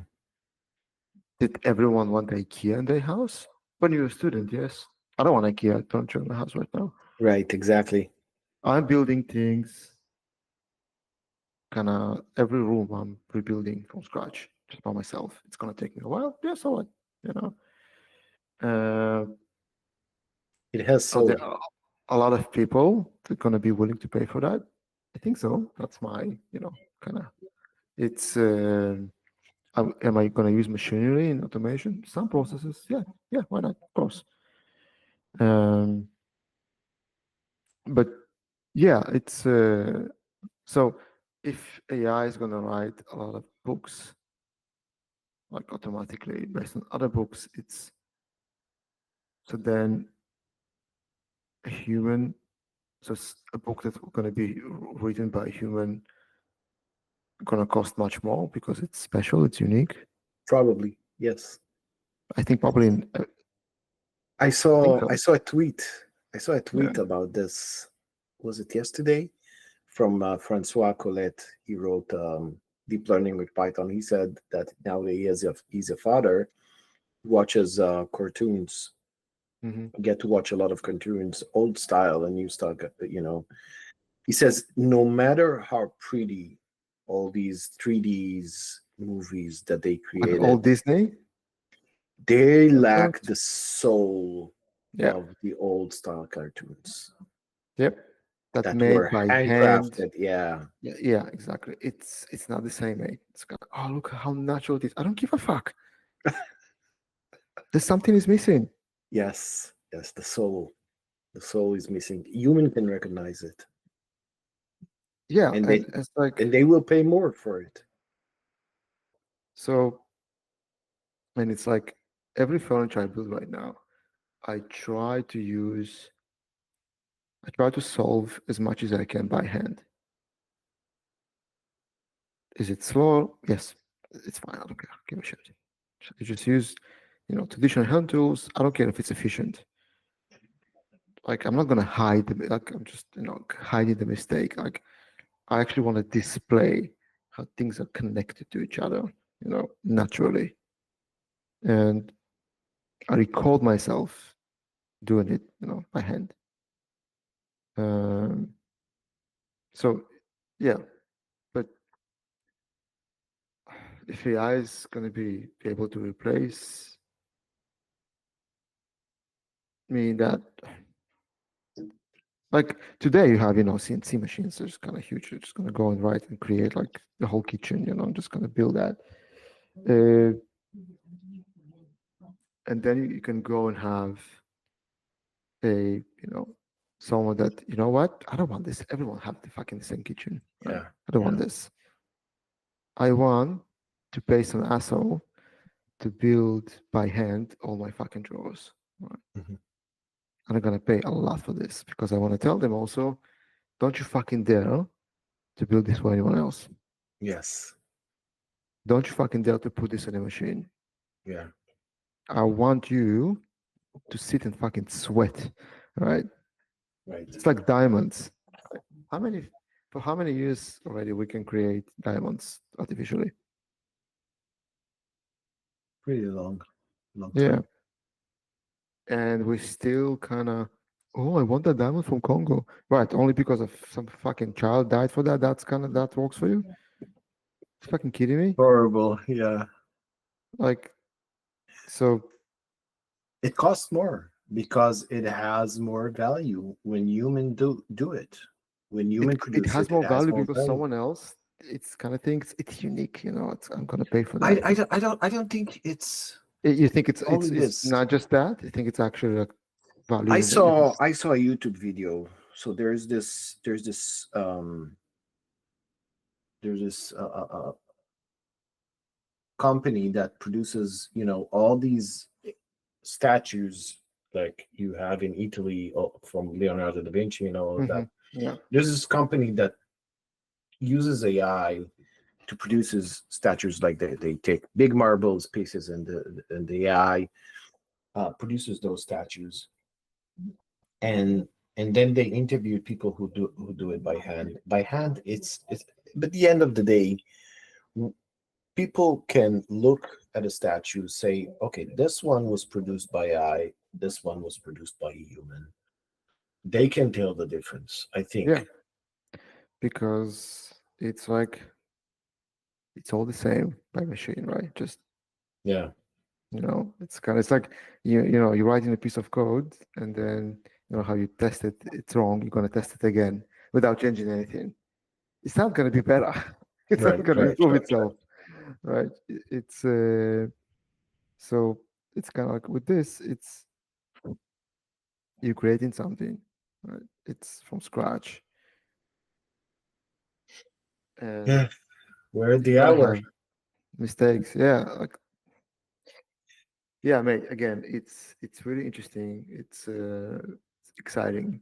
Did everyone want IKEA in their house? When you're a student, yes. I don't want IKEA furniture in my house right now. Right, exactly. I'm building things. Kind of every room I'm rebuilding from scratch just by myself. It's gonna take me a while. Yeah, so what? You know. It has So there soul. are a lot of people that are gonna be willing to pay for that. I think so. That's my, kind of. It's. Am I gonna use machinery and automation? Some processes, yeah. Why not? Of course. But yeah, it's so if AI is gonna write a lot of books, like automatically based on other books, it's so then a human, so a book that's gonna be written by a human gonna cost much more because it's special, it's unique. Probably, yes. I think probably in, I think saw so. I saw a tweet. I saw a tweet Yeah. about this. Was it yesterday? From Francois Colette. He wrote Deep Learning with Python. He said that now that he's a father, watches cartoons, Mm-hmm. get to watch a lot of cartoons, old style and new style. He says no matter how pretty all these 3Ds movies that they Like all created, Disney. they cartoons. lack the soul Yeah. of the old style cartoons Yep. That that made were by hand. handcrafted. Yeah. Yeah, exactly. It's not the same, mate. It's got, oh, look how natural it is. I don't give a fuck. There's something is missing. Yes. Yes. The soul is missing. Human can recognize it, Yeah, and and it's like they will pay more for it. so, and it's like every furniture I build right now, I try to solve as much as I can by hand. Is it slow? Yes, it's fine. I don't care. Give a shit. You just use, traditional hand tools. I don't care if it's efficient. Like I'm not gonna hide like I'm just hiding the mistake. Like I actually want to display how things are connected to each other, naturally. And I record myself doing it, by hand. So yeah, but if AI is going to be able to replace me, that like today you have CNC machines. They're just kind of huge. They're just going to go and write and create like the whole kitchen. I'm just going to build that. And then you can go and have someone that, what? I don't want this. Everyone have the fucking same kitchen. Right? Yeah. I don't want this. I want to pay some asshole to build by hand all my fucking drawers. Right? Mhm. And I'm gonna pay a lot for this because I want to tell them also, don't you fucking dare to build this for anyone else. Yes. Don't you fucking dare to put this in a machine. Yeah. I want you to sit and fucking sweat. Right? Right. It's like diamonds. For how many years already we can create diamonds artificially? Pretty long time. Yeah. And we still kind of, oh, I want that diamond from Congo. Right, only because of some fucking child died for that. That works for you? You fucking kidding me? Horrible. Yeah. Like, so It costs more because it has more value when human do it. When human it produce has it, more it has value more because value. someone else, it's kind of thinks it's unique, I'm gonna pay for I, that. I don't think it's You think it's only it's this. not just that? You think it's actually like value I in them. saw a YouTube video. So there's this company that produces, all these statues like you have in Italy, from Leonardo da Vinci and all of that. Yeah. There's this company that uses AI to produces statues. Like they take big marbles pieces, and the AI produces those statues, and then they interview people who do it by hand. By hand, it's but at the end of the day, people can look at a statue, say, okay, this one was produced by AI, this one was produced by a human. They can tell the difference, I think. Yeah. Because it's like it's all the same by machine, right? Just Yeah. it's like you're writing a piece of code, and then how you test it, it's wrong, you're going to test it again without changing anything. It's not going to be better. It's not Right, going to right, improve right. itself, right? It's so it's kind of like with this, it's you're creating something, right? It's from scratch, and Yeah. We're at the it's gonna hour. have mistakes. Yeah, like yeah, mate. Again, it's really interesting. It's exciting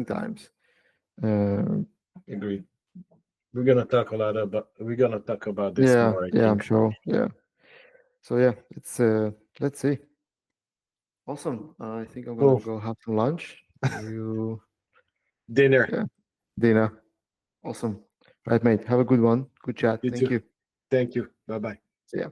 times. Um, Agreed. We're gonna talk about this yeah, more, I yeah, I'm think. sure. Yeah. So yeah, it's let's see. Awesome. I think I'm gonna Cool. go have some lunch. You, Dinner. yeah, dinner. Awesome. Right, mate. Have a good one. Good chat. You Thank too. you. Thank you. Bye bye. See ya.